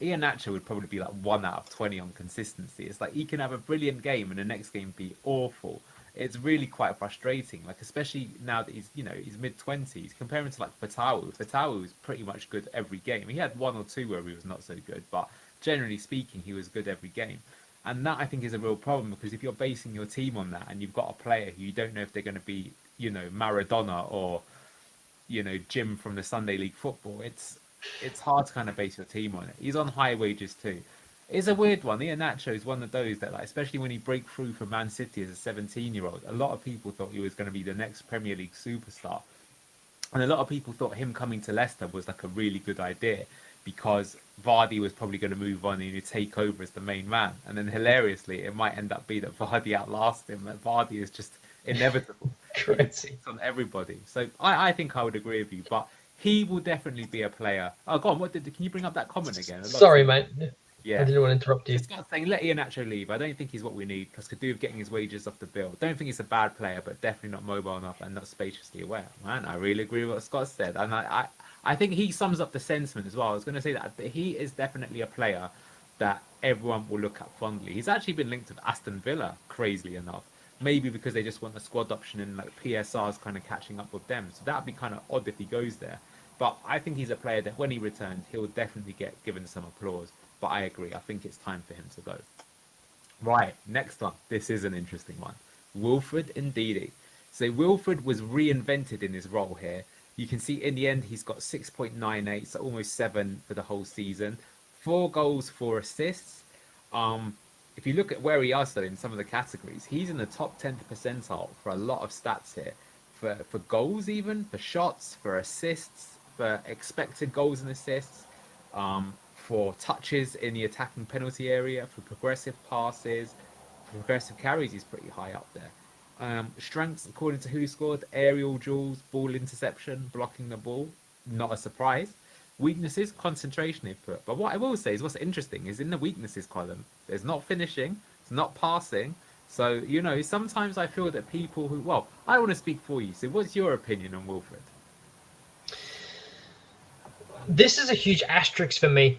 Ian Nacho would probably be like 1 out of 20 on consistency. It's like he can have a brilliant game and the next game be awful. It's really quite frustrating. Like especially now that he's mid-20s. Comparing to like Fatawu. Fatawu was pretty much good every game. He had one or two where he was not so good, but generally speaking, he was good every game. And that I think is a real problem because if you're basing your team on that and you've got a player who you don't know if they're going to be, Maradona or, Jim from the Sunday League football, it's hard to kind of base your team on it. He's on high wages too. It's a weird one. Ian Nacho is one of those that, like, especially when he broke through for Man City as a 17-year-old, a lot of people thought he was going to be the next Premier League superstar. And a lot of people thought him coming to Leicester was like a really good idea because Vardy was probably going to move on and he'd take over as the main man. And then hilariously, it might end up being that Vardy outlasts him. That Vardy is just inevitable. Crazy. On everybody. So I think I would agree with you, but he will definitely be a player. Oh, go on. Can you bring up that comment again? Sorry, mate. Yeah. I didn't want to interrupt you. Just got saying, let Ian Nacho leave. I don't think he's what we need because could do with getting his wages off the bill. Don't think he's a bad player, but definitely not mobile enough and not spaciously aware. Man, I really agree with what Scott said, and I think he sums up the sentiment as well. I was going to say that he is definitely a player that everyone will look at fondly. He's actually been linked with Aston Villa, crazily enough. Maybe because they just want a squad option and like PSR's kind of catching up with them. So that'd be kind of odd if he goes there. But I think he's a player that when he returns, he'll definitely get given some applause. But I agree. I think it's time for him to go. Right, next one. This is an interesting one. Wilfred Ndidi. So Wilfred was reinvented in his role here. You can see in the end he's got 6.98, so almost 7 for the whole season. 4 goals, 4 assists. If you look at where he is though in some of the categories, he's in the top 10th percentile for a lot of stats here. For goals even, for shots, for assists, for expected goals and assists, for touches in the attacking penalty area, for progressive passes, for progressive carries, he's pretty high up there. Strengths, according to who scored, aerial duels, ball interception, blocking the ball, not a surprise. Weaknesses, concentration they put. But what I will say is what's interesting is in the weaknesses column, there's not finishing, it's not passing. So, sometimes I feel that people who, well, I want to speak for you. So what's your opinion on Wilfred? This is a huge asterisk for me.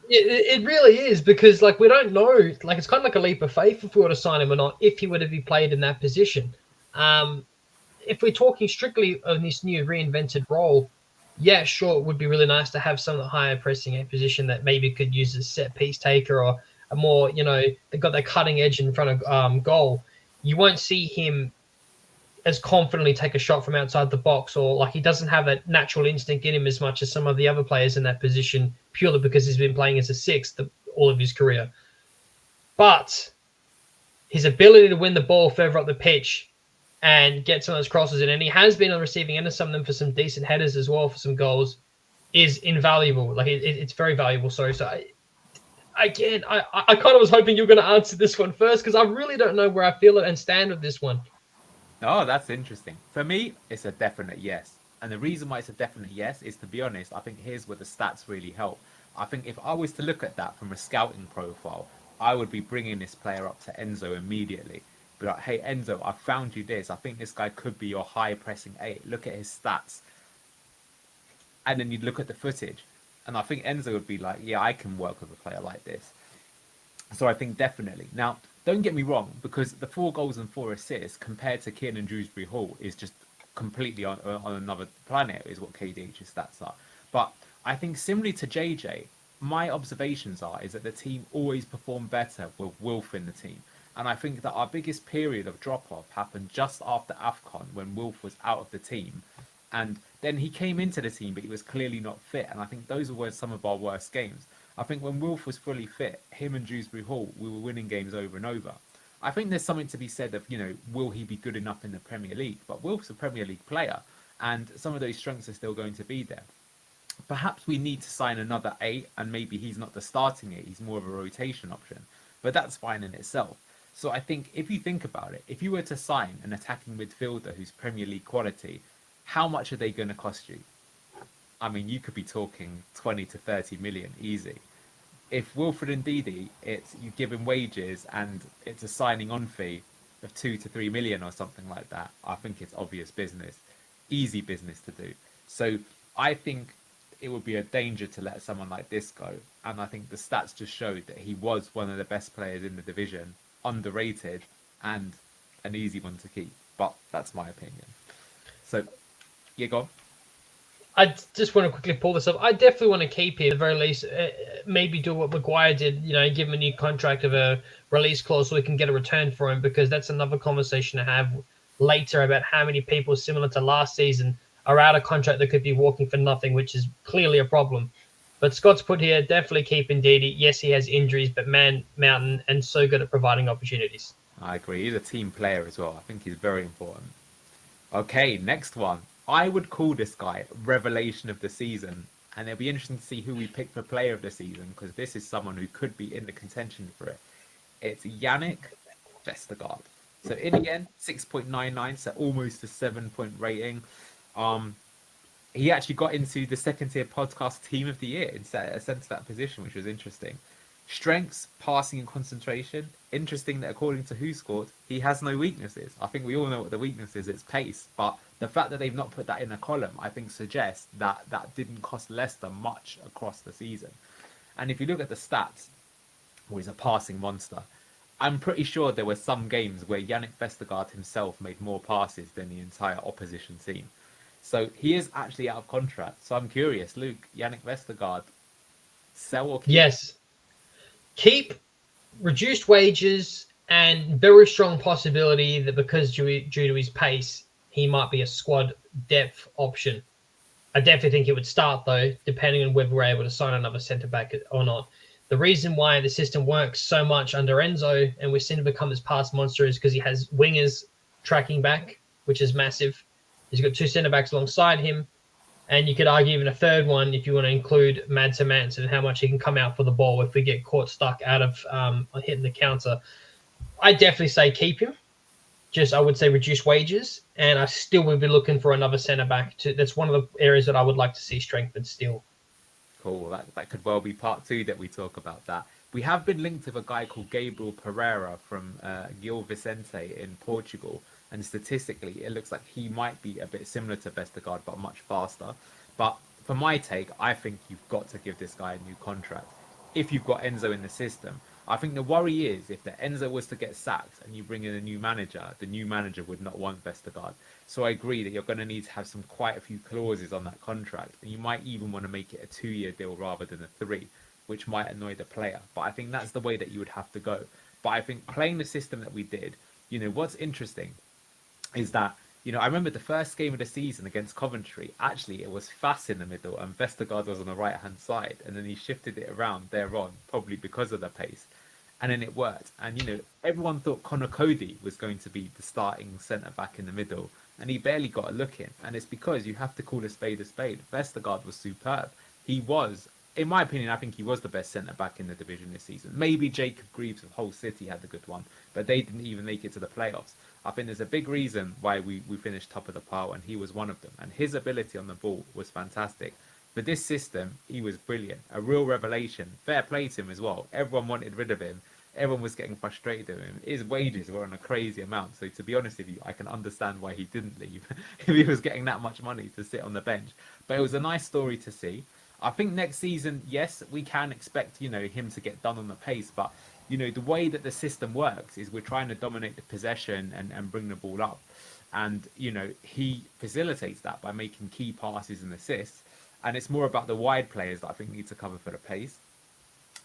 It really is because like we don't know, like it's kind of like a leap of faith if we were to sign him or not if he were to be played in that position. If we're talking strictly of this new reinvented role, yeah, sure, it would be really nice to have some higher pressing a position that maybe could use a set piece taker or a more, they've got that cutting edge in front of goal. You won't see him as confidently take a shot from outside the box, or like he doesn't have that natural instinct in him as much as some of the other players in that position, purely because he's been playing as a sixth all of his career. But his ability to win the ball further up the pitch and get some of those crosses in, and he has been on the receiving end of some of them for some decent headers as well for some goals, is invaluable. Like it's very valuable. So I kind of was hoping you were going to answer this one first because I really don't know where I feel and stand with this one. Oh, that's interesting. For me, it's a definite yes. And the reason why it's a definite yes is, to be honest, I think here's where the stats really help. I think if I was to look at that from a scouting profile, I would be bringing this player up to Enzo immediately. Be like, hey, Enzo, I found you this. I think this guy could be your high pressing 8. Look at his stats. And then you'd look at the footage. And I think Enzo would be like, yeah, I can work with a player like this. So I think definitely. Now, don't get me wrong, because the 4 goals and 4 assists compared to Kiernan Dewsbury Hall is just completely on another planet, is what KDH's stats are. But I think similarly to JJ, my observations is that the team always perform better with Wilf in the team. And I think that our biggest period of drop-off happened just after AFCON when Wilf was out of the team. And then he came into the team, but he was clearly not fit. And I think those were some of our worst games. I think when Wilf was fully fit, him and Dewsbury Hall, we were winning games over and over. I think there's something to be said of, will he be good enough in the Premier League? But Wilf's a Premier League player. and some of those strengths are still going to be there. Perhaps we need to sign another 8, and maybe he's not the starting 8, he's more of a rotation option, but that's fine in itself. So I think if you think about it, if you were to sign an attacking midfielder who's Premier League quality, how much are they going to cost you? I mean, you could be talking 20 to 30 million easy. If Wilfred Ndidi, it's you give him wages and it's a signing on fee of 2 to 3 million or something like that, I think it's obvious business, easy business to do. So I think it would be a danger to let someone like this go. And I think the stats just showed that he was one of the best players in the division, underrated, and an easy one to keep. But that's my opinion. So, yeah, go on. I just want to quickly pull this up. I definitely want to keep him at the very least. Maybe do what Maguire did, give him a new contract of a release clause so we can get a return for him, because that's another conversation to have later about how many people similar to last season are out of contract that could be walking for nothing, which is clearly a problem. But Scott's put here, definitely keep Ndidi. Yes, he has injuries, but man, mountain, and so good at providing opportunities. I agree. He's a team player as well. I think he's very important. Okay, next one. I would call this guy revelation of the season, and it'll be interesting to see who we pick for player of the season, because this is someone who could be in the contention for it. It's Yannick Vestergaard. So in the end, 6.99, so almost a 7-point rating. He actually got into the second tier podcast team of the year in a sense of that position, which was interesting. Strengths, passing, and concentration. Interesting that according to Who Scored, he has no weaknesses. I think we all know what the weakness is. It's pace. But the fact that they've not put that in a column, I think suggests that that didn't cost Leicester much across the season. And if you look at the stats, well, he's a passing monster. I'm pretty sure there were some games where Yannick Vestergaard himself made more passes than the entire opposition team. So he is actually out of contract. So I'm curious, Luke, Yannick Vestergaard, sell or keep? Yes. Keep, reduced wages, and very strong possibility that because due to his pace, he might be a squad depth option. I definitely think it would start, though, depending on whether we're able to sign another centre-back or not. The reason why the system works so much under Enzo and we've seen him become this pass monster is because he has wingers tracking back, which is massive. He's got 2 centre-backs alongside him. And you could argue even a third one if you want to include Mads Hermansen and how much he can come out for the ball if we get caught stuck out of hitting the counter. I definitely say keep him. Just I would say reduce wages, and I still would be looking for another centre back. That's one of the areas that I would like to see strengthened still. Cool. That could well be part 2 that we talk about that. We have been linked with a guy called Gabriel Pereira from Gil Vicente in Portugal. And statistically, it looks like he might be a bit similar to Vestergaard, but much faster. But for my take, I think you've got to give this guy a new contract. If you've got Enzo in the system, I think the worry is if the Enzo was to get sacked and you bring in a new manager, the new manager would not want Vestergaard. So I agree that you're going to need to have quite a few clauses on that contract. And you might even want to make it a 2-year deal rather than a 3, which might annoy the player. But I think that's the way that you would have to go. But I think playing the system that we did, what's interesting is that, I remember the first game of the season against Coventry, actually it was Fass in the middle and Vestergaard was on the right-hand side, and then he shifted it around thereon, probably because of the pace, and then it worked. And, everyone thought Connor Cody was going to be the starting centre-back in the middle, and he barely got a look in, and it's because you have to call a spade a spade. Vestergaard was superb. He was, in my opinion, I think he was the best centre-back in the division this season. Maybe Jacob Greaves of Hull City had the good one, but they didn't even make it to the playoffs. I think there's a big reason why we finished top of the pile, and he was one of them. And his ability on the ball was fantastic. For this system, he was brilliant. A real revelation. Fair play to him as well. Everyone wanted rid of him. Everyone was getting frustrated with him. His wages were on a crazy amount. So to be honest with you, I can understand why he didn't leave if he was getting that much money to sit on the bench. But it was a nice story to see. I think next season, yes, we can expect, him to get done on the pace, but the way that the system works is we're trying to dominate the possession and bring the ball up. And, he facilitates that by making key passes and assists. And it's more about the wide players that I think need to cover for the pace.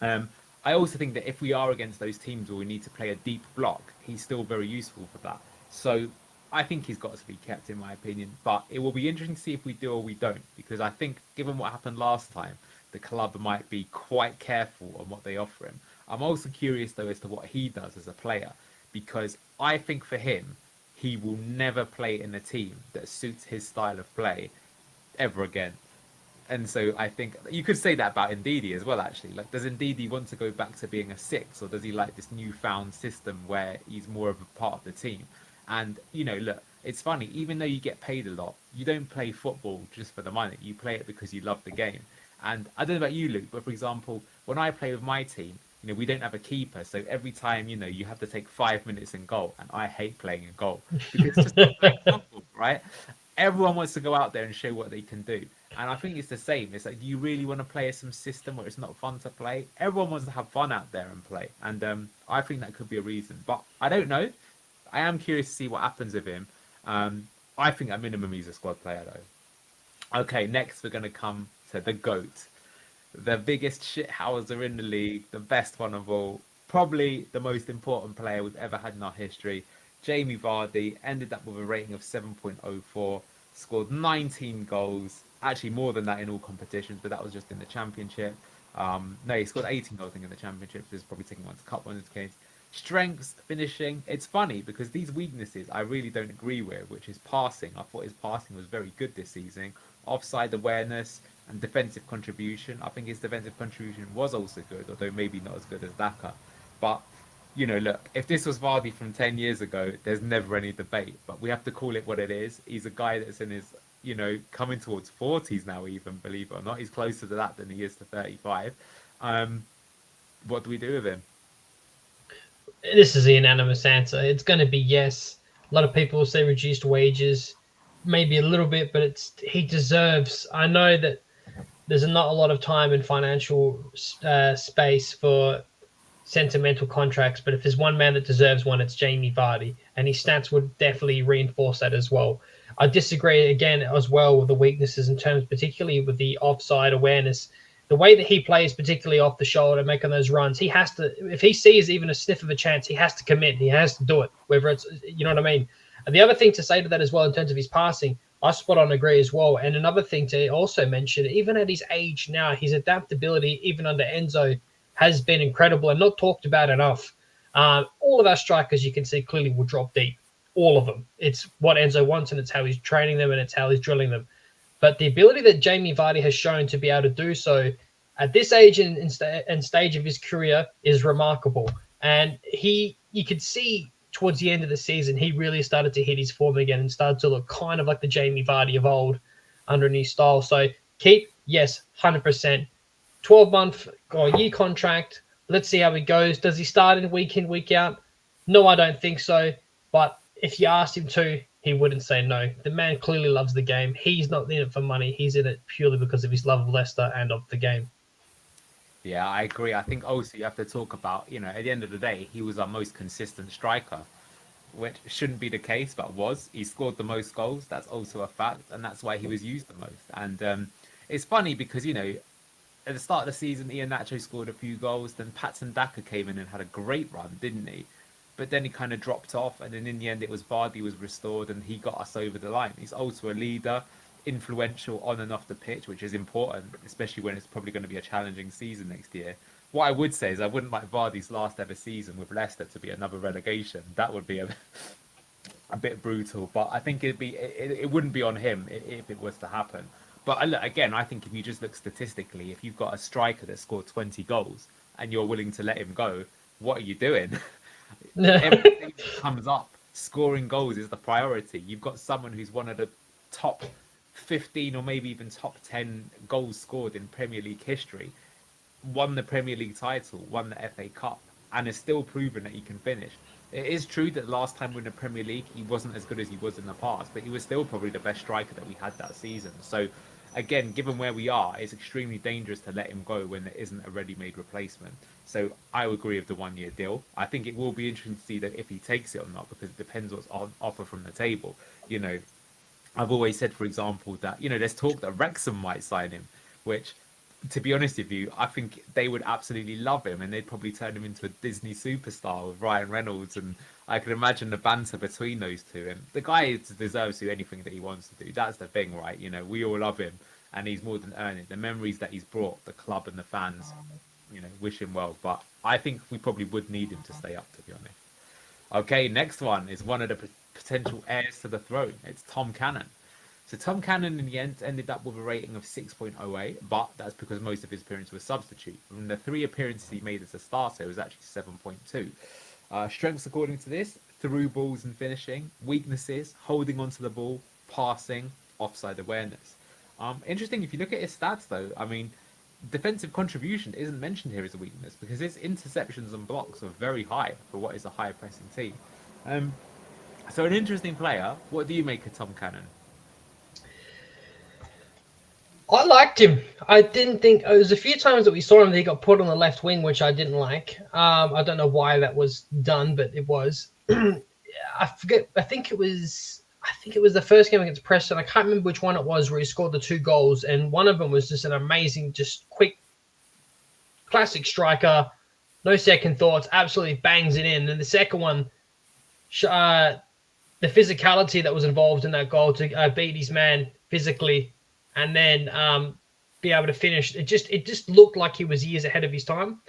I also think that if we are against those teams where we need to play a deep block, he's still very useful for that. So I think he's got to be kept, in my opinion. But it will be interesting to see if we do or we don't. Because I think, given what happened last time, the club might be quite careful on what they offer him. I'm also curious, though, as to what he does as a player, because I think for him, he will never play in a team that suits his style of play ever again. And so I think you could say that about Ndidi as well, actually. Like, does Ndidi want to go back to being a six, or does he like this newfound system where he's more of a part of the team? And, you know, look, it's funny, even though you get paid a lot, you don't play football just for the money. You play it because you love the game. And I don't know about you, Luke, but for example, when I play with my team, you know, we don't have a keeper. So every time, you know, you have to take 5 minutes in goal. And I hate playing in goal because it's just not playing football, right? Everyone wants to go out there and show what they can do. And I think it's the same. It's like, do you really want to play some system where it's not fun to play? Everyone wants to have fun out there and play. And I think that could be a reason. But I don't know. I am curious to see what happens with him. I think at minimum he's a squad player, though. Okay, next we're going to come to the GOAT. The biggest shithouser in the league, the best one of all, probably the most important player we've ever had in our history. Jamie Vardy ended up with a rating of 7.04, scored 19 goals, actually more than that in all competitions, but that was just in the championship. No, he scored 18 goals, I think, in the championship. This is probably taking one to cup one in this case. Strengths, finishing. It's funny because these weaknesses I really don't agree with, which is passing. I thought his passing was very good this season. Offside awareness and defensive contribution. I think his defensive contribution was also good, although maybe not as good as Daka. But, you know, look, if this was Vardy from 10 years ago, there's never any debate. But we have to call it what it is. He's a guy that's in his, you know, coming towards 40s now, even, believe it or not. He's closer to that than he is to 35. What do we do with him? This is a unanimous answer. It's going to be yes. A lot of people will say reduced wages, maybe a little bit, but he deserves. I know that there's not a lot of time in financial space for sentimental contracts, but if there's one man that deserves one, it's Jamie Vardy, and his stats would definitely reinforce that as well. I disagree again as well with the weaknesses in terms, particularly with the offside awareness. The way that he plays, particularly off the shoulder, making those runs, he has to, if he sees even a sniff of a chance, he has to commit. He has to do it, whether it's, you know what I mean? And the other thing to say to that as well, in terms of his passing, I spot on agree as well. And another thing to also mention, even at his age now, his adaptability, even under Enzo, has been incredible and not talked about enough. All of our strikers, you can see clearly, will drop deep. All of them. It's what Enzo wants, and it's how he's training them, and it's how he's drilling them. But the ability that Jamie Vardy has shown to be able to do so at this age and stage of his career is remarkable. And you could see towards the end of the season, he really started to hit his form again and started to look kind of like the Jamie Vardy of old under a new style. So keep, yes, 100%. 12-month or year contract. Let's see how he goes. Does he start in, week out? No, I don't think so. But if you asked him to, he wouldn't say no. The man clearly loves the game. He's not in it for money. He's in it purely because of his love of Leicester and of the game. Yeah, I agree. I think also you have to talk about, you know, at the end of the day, he was our most consistent striker, which shouldn't be the case, but was. He scored the most goals. That's also a fact, and that's why he was used the most. And it's funny because, you know, at the start of the season, Ian Nacho scored a few goals. Then Patson Daka came in and had a great run, didn't he? But then he kind of dropped off, and then in the end, it was Vardy was restored, and he got us over the line. He's also a leader, influential on and off the pitch, which is important, especially when it's probably going to be a challenging season next year. What I would say is I wouldn't like Vardy's last ever season with Leicester to be another relegation. That would be a bit brutal, but I think it wouldn't be on him if it was to happen. But again, I think if you just look statistically, if you've got a striker that scored 20 goals and you're willing to let him go, what are you doing? Everything that comes up, scoring goals is the priority. You've got someone who's one of the top 15 or maybe even top 10 goals scored in Premier League history, won the Premier League title, won the FA Cup, and has still proven that he can finish. It is true that last time we were in the Premier League, he wasn't as good as he was in the past, but he was still probably the best striker that we had that season. So, again, given where we are, it's extremely dangerous to let him go when there isn't a ready-made replacement. So I would agree with the one-year deal. I think it will be interesting to see that if he takes it or not, because it depends what's on offer from the table. You know, I've always said, for example, that, you know, there's talk that Wrexham might sign him, which, to be honest with you, I think they would absolutely love him, and they'd probably turn him into a Disney superstar with Ryan Reynolds, and I can imagine the banter between those two. And the guy deserves to do anything that he wants to do. That's the thing, right? You know, we all love him, and he's more than earned it. The memories that he's brought, the club and the fans, you know, wish him well. But I think we probably would need him to stay up, to be honest. Okay, next one is one of the potential heirs to the throne. It's Tom Cannon. So Tom Cannon in the end ended up with a rating of 6.08, but that's because most of his appearances were substitute. From the 3 appearances he made as a starter, it was actually 7.2. Strengths according to this: through balls and finishing. Weaknesses: holding onto the ball, passing, offside awareness. Interesting, if you look at his stats though, I mean, defensive contribution isn't mentioned here as a weakness because his interceptions and blocks are very high for what is a high pressing team. So an interesting player. What do you make of Tom Cannon? I liked him. I didn't think it was a few times that we saw him that he got put on the left wing, which I didn't like. I don't know why that was done, but it was. I forget. I think it was the first game against Preston. I can't remember which one it was where he scored the 2 goals, and one of them was just an amazing, just quick, classic striker, no second thoughts, absolutely bangs it in. And the second one, the physicality that was involved in that goal to beat his man physically, and then be able to finish. It just looked like he was years ahead of his time.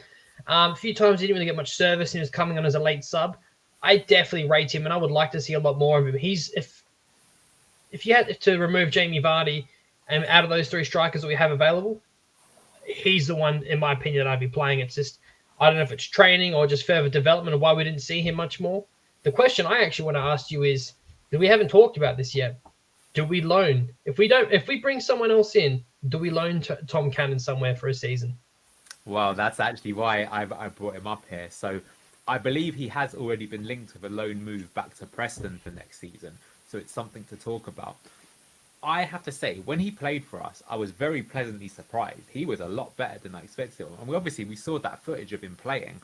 A few times he didn't really get much service, and he was coming on as a late sub. I definitely rate him, and I would like to see a lot more of him. If you had to remove Jamie Vardy and out of those 3 strikers that we have available, he's the one, in my opinion, that I'd be playing. It's just, I don't know if it's training or just further development of why we didn't see him much more. The question I actually want to ask you is, that we haven't talked about this yet. Do we loan? If we bring someone else in, do we loan Tom Cannon somewhere for a season? Well, that's actually why I brought him up here. So I believe he has already been linked with a loan move back to Preston for next season. So it's something to talk about. I have to say, when he played for us, I was very pleasantly surprised. He was a lot better than I expected. And we saw that footage of him playing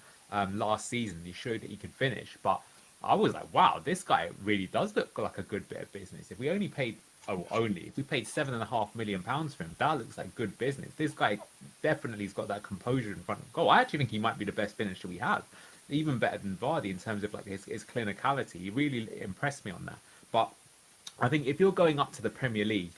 last season. He showed that he could finish. But I was like, wow, this guy really does look like a good bit of business. If we paid £7.5 million for him, that looks like good business. This guy definitely has got that composure in front of goal. I actually think he might be the best finisher we have, even better than Vardy in terms of like his clinicality. He really impressed me on that. But I think if you're going up to the Premier League,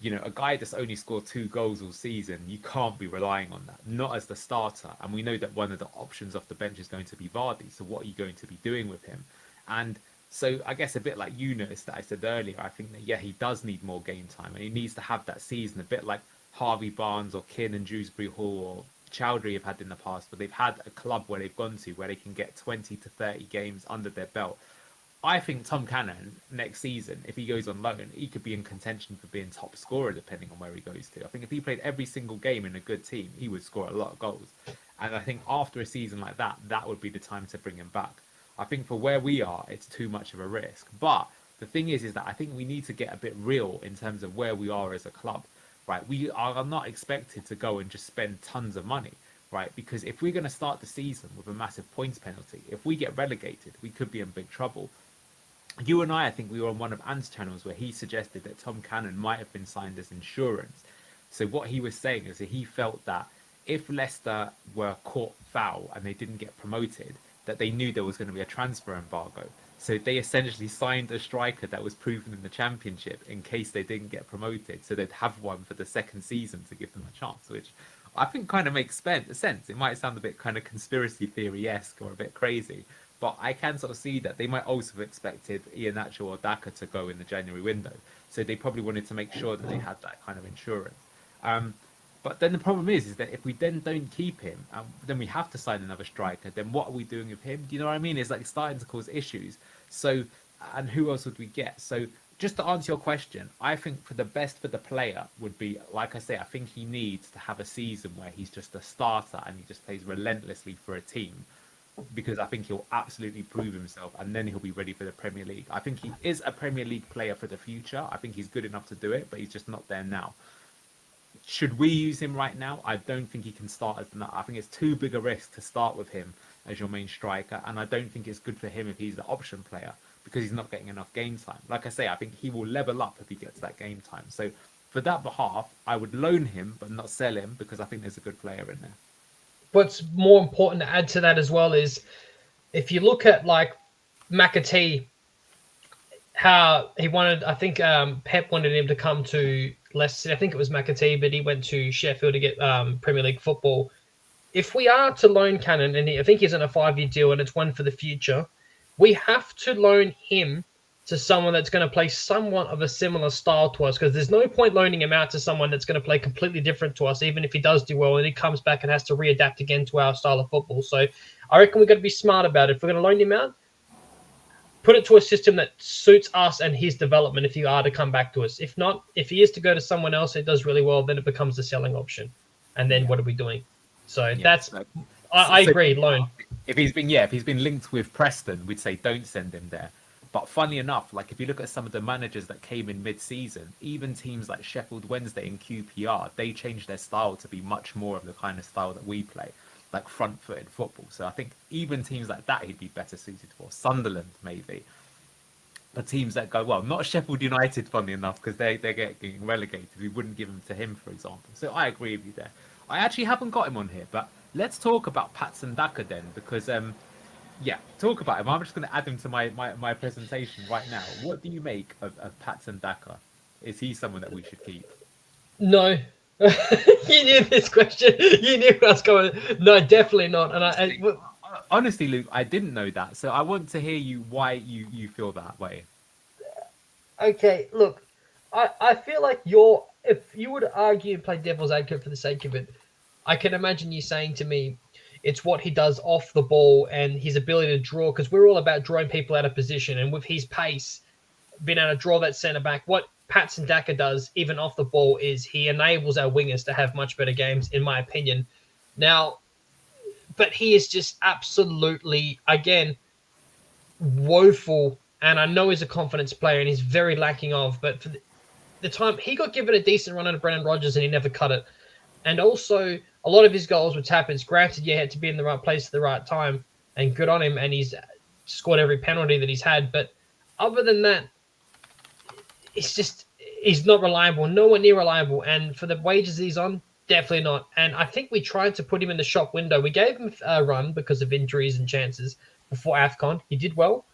you know, a guy that's only scored 2 goals all season, you can't be relying on that, not as the starter. And we know that one of the options off the bench is going to be Vardy. So what are you going to be doing with him? And so I guess a bit like you noticed that I said earlier, I think that, yeah, he does need more game time and he needs to have that season, a bit like Harvey Barnes or Keane and Dewsbury Hall or Chowdhury have had in the past, but they've had a club where they've gone to where they can get 20 to 30 games under their belt. I think Tom Cannon next season, if he goes on loan, he could be in contention for being top scorer depending on where he goes to. I think if he played every single game in a good team, he would score a lot of goals. And I think after a season like that, that would be the time to bring him back. I think for where we are, it's too much of a risk. But the thing is that I think we need to get a bit real in terms of where we are as a club, right? We are not expected to go and just spend tons of money, right? Because if we're going to start the season with a massive points penalty, if we get relegated, we could be in big trouble. You and I think we were on one of Ant's channels where he suggested that Tom Cannon might have been signed as insurance. So what he was saying is that he felt that if Leicester were caught foul and they didn't get promoted, that they knew there was going to be a transfer embargo. So they essentially signed a striker that was proven in the Championship in case they didn't get promoted. So they'd have one for the second season to give them a chance, which I think kind of makes sense. It might sound a bit kind of conspiracy theory-esque or a bit crazy, but I can sort of see that they might also have expected Iheanacho or Daka to go in the January window. So they probably wanted to make sure that they had that kind of insurance. But then the problem is that if we then don't keep him, then we have to sign another striker. Then what are we doing with him? Do you know what I mean? It's like starting to cause issues. So, and who else would we get? So just to answer your question, I think for the best for the player would be, like I say, I think he needs to have a season where he's just a starter and he just plays relentlessly for a team, because I think he'll absolutely prove himself and then he'll be ready for the Premier League. I think he is a Premier League player for the future. I think he's good enough to do it, but he's just not there now. Should we use him right now? I don't think he can start as I think it's too big a risk to start with him as your main striker, and I don't think it's good for him if he's the option player because he's not getting enough game time. Like I say, I think he will level up if he gets that game time. So for that behalf, I would loan him but not sell him because I think there's a good player in there. What's more important to add to that as well is if you look at like McAtee, how he wanted, I think Pep wanted him to come to Leicester. I think it was McAtee, but he went to Sheffield to get Premier League football. If we are to loan Cannon, and I think he's on a 5-year deal and it's one for the future, we have to loan him to someone that's going to play somewhat of a similar style to us, because there's no point loaning him out to someone that's going to play completely different to us, even if he does do well and he comes back and has to readapt again to our style of football. So I reckon we've got to be smart about it. If we're going to loan him out, put it to a system that suits us and his development if you are to come back to us. If not, if he is to go to someone else that does really well, then it becomes a selling option. And then what are we doing? So that's, I agree, loan. If he's been linked with Preston, we'd say don't send him there. But funny enough, like if you look at some of the managers that came in mid-season, even teams like Sheffield Wednesday and QPR, they changed their style to be much more of the kind of style that we play, like front-footed football. So I think even teams like that he'd be better suited for. Sunderland, maybe. But teams that go, well, not Sheffield United, funny enough, because they're getting relegated. We wouldn't give him to him, for example. So I agree with you there. I actually haven't got him on here, but let's talk about Patson Daka then, because talk about him. I'm just going to add him to my presentation right now. What do you make of Patson Daka? Is he someone that we should keep? No. You knew this question. You knew I was going. No, definitely not. And honestly, Luke, I didn't know that. So I want to hear why you feel that way. Okay, look, I feel like if you would argue and play devil's advocate for the sake of it, I can imagine you saying to me, it's what he does off the ball and his ability to draw, because we're all about drawing people out of position. And with his pace, being able to draw that centre back, what Patson Daka does, even off the ball, is he enables our wingers to have much better games, in my opinion. Now, but he is just absolutely, again, woeful. And I know he's a confidence player and he's very lacking of, but for the time he got given a decent run under Brendan Rodgers and he never cut it. And also, a lot of his goals were tap-ins. Granted, he had to be in the right place at the right time, and good on him, and he's scored every penalty that he's had. But other than that, he's not reliable, nowhere near reliable. And for the wages he's on, definitely not. And I think we tried to put him in the shop window. We gave him a run because of injuries and chances before AFCON. He did well.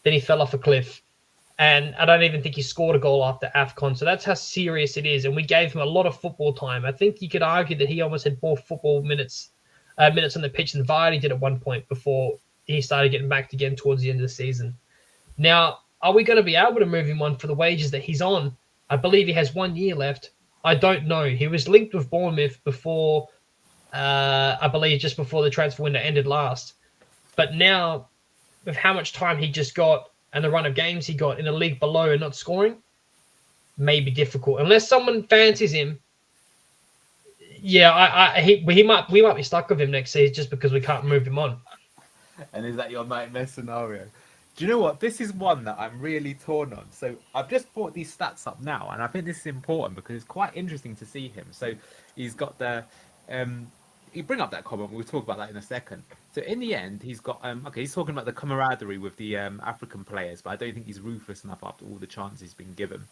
Then he fell off a cliff. And I don't even think he scored a goal after AFCON. So that's how serious it is. And we gave him a lot of football time. I think you could argue that he almost had more football minutes on the pitch than Vardy did at one point before he started getting backed again towards the end of the season. Now, are we going to be able to move him on for the wages that he's on? I believe he has 1 year left. I don't know. He was linked with Bournemouth before, I believe, just before the transfer window ended last. But now, with how much time he just got, and the run of games he got in a league below and not scoring, may be difficult. Unless someone fancies him, we might be stuck with him next season just because we can't move him on. And is that your nightmare scenario? Do you know what? This is one that I'm really torn on. So I've just brought these stats up now, and I think this is important because it's quite interesting to see him. So he's got the you bring up that comment. We'll talk about that in a second. So in the end, he's got he's talking about the camaraderie with the African players, but I don't think he's ruthless enough after all the chances he's been given.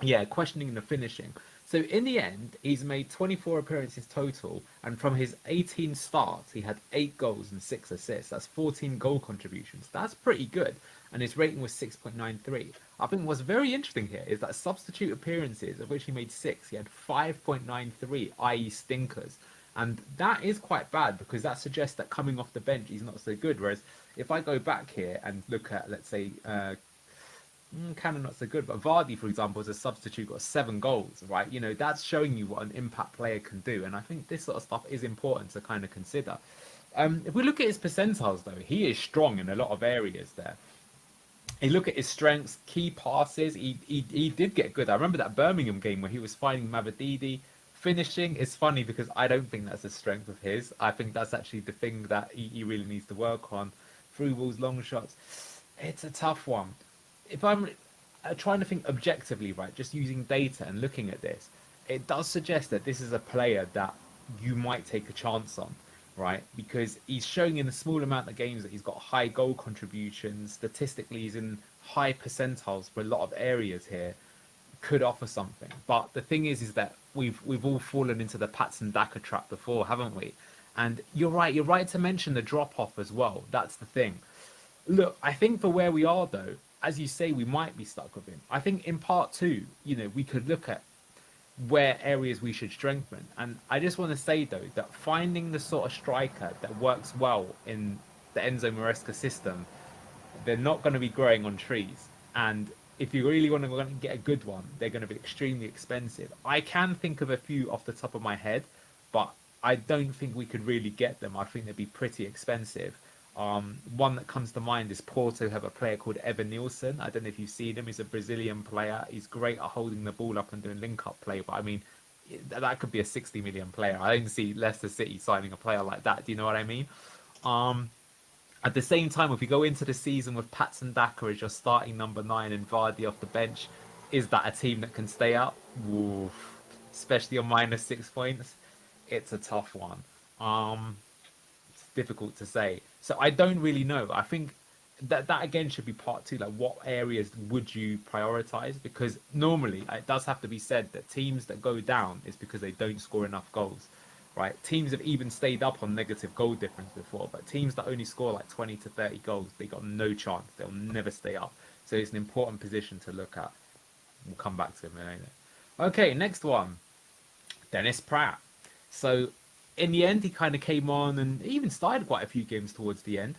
Yeah, questioning the finishing. So in the end, he's made 24 appearances total, and from his 18 starts, he had 8 goals and 6 assists. That's 14 goal contributions. That's pretty good, and his rating was 6.93. I think what's very interesting here is that substitute appearances, of which he made 6, he had 5.93, i.e. stinkers. And that is quite bad because that suggests that coming off the bench, he's not so good. Whereas if I go back here and look at, let's say, Cannon not so good, but Vardy, for example, as a substitute, got 7 goals, right? You know, that's showing you what an impact player can do. And I think this sort of stuff is important to kind of consider. If we look at his percentiles, though, he is strong in a lot of areas there. You look at his strengths, key passes, he did get good. I remember that Birmingham game where he was finding Mavadidi. Finishing is funny because I don't think that's a strength of his. I think that's actually the thing that he really needs to work on. Through balls, long shots. It's a tough one. If I'm trying to think objectively, right, just using data and looking at this, it does suggest that this is a player that you might take a chance on, right? Because he's showing in a small amount of games that he's got high goal contributions. Statistically, he's in high percentiles for a lot of areas here. Could offer something. But the thing is that we've all fallen into the Patson Daka trap before, haven't we? And you're right to mention the drop-off as well. That's the thing. Look, I think for where we are, though, as you say, we might be stuck with him. I think in part 2, you know, we could look at where areas we should strengthen. And I just want to say, though, that finding the sort of striker that works well in the Enzo Maresca system, they're not going to be growing on trees. And if you really want to get a good one, they're going to be extremely expensive. I can think of a few off the top of my head, but I don't think we could really get them. I think they'd be pretty expensive. One that comes to mind is Porto have a player called Evan Nielsen. I don't know if you've seen him. He's a Brazilian player. He's great at holding the ball up and doing link-up play. But I mean, that could be a 60 million player. I don't see Leicester City signing a player like that. Do you know what I mean? Um, at the same time, if we go into the season with Patson Daka as your starting number 9 and Vardy off the bench, is that a team that can stay up? Oof. Especially on -6 points. It's a tough one. It's difficult to say. So I don't really know. I think that again should be part two. Like, what areas would you prioritize? Because normally it does have to be said that teams that go down is because they don't score enough goals, right? Teams have even stayed up on negative goal difference before, but teams that only score like 20 to 30 goals, they got no chance. They'll never stay up. So it's an important position to look at. We'll come back to him in a minute. Okay, next one, Dennis Pratt. So in the end, he kind of came on and even started quite a few games towards the end.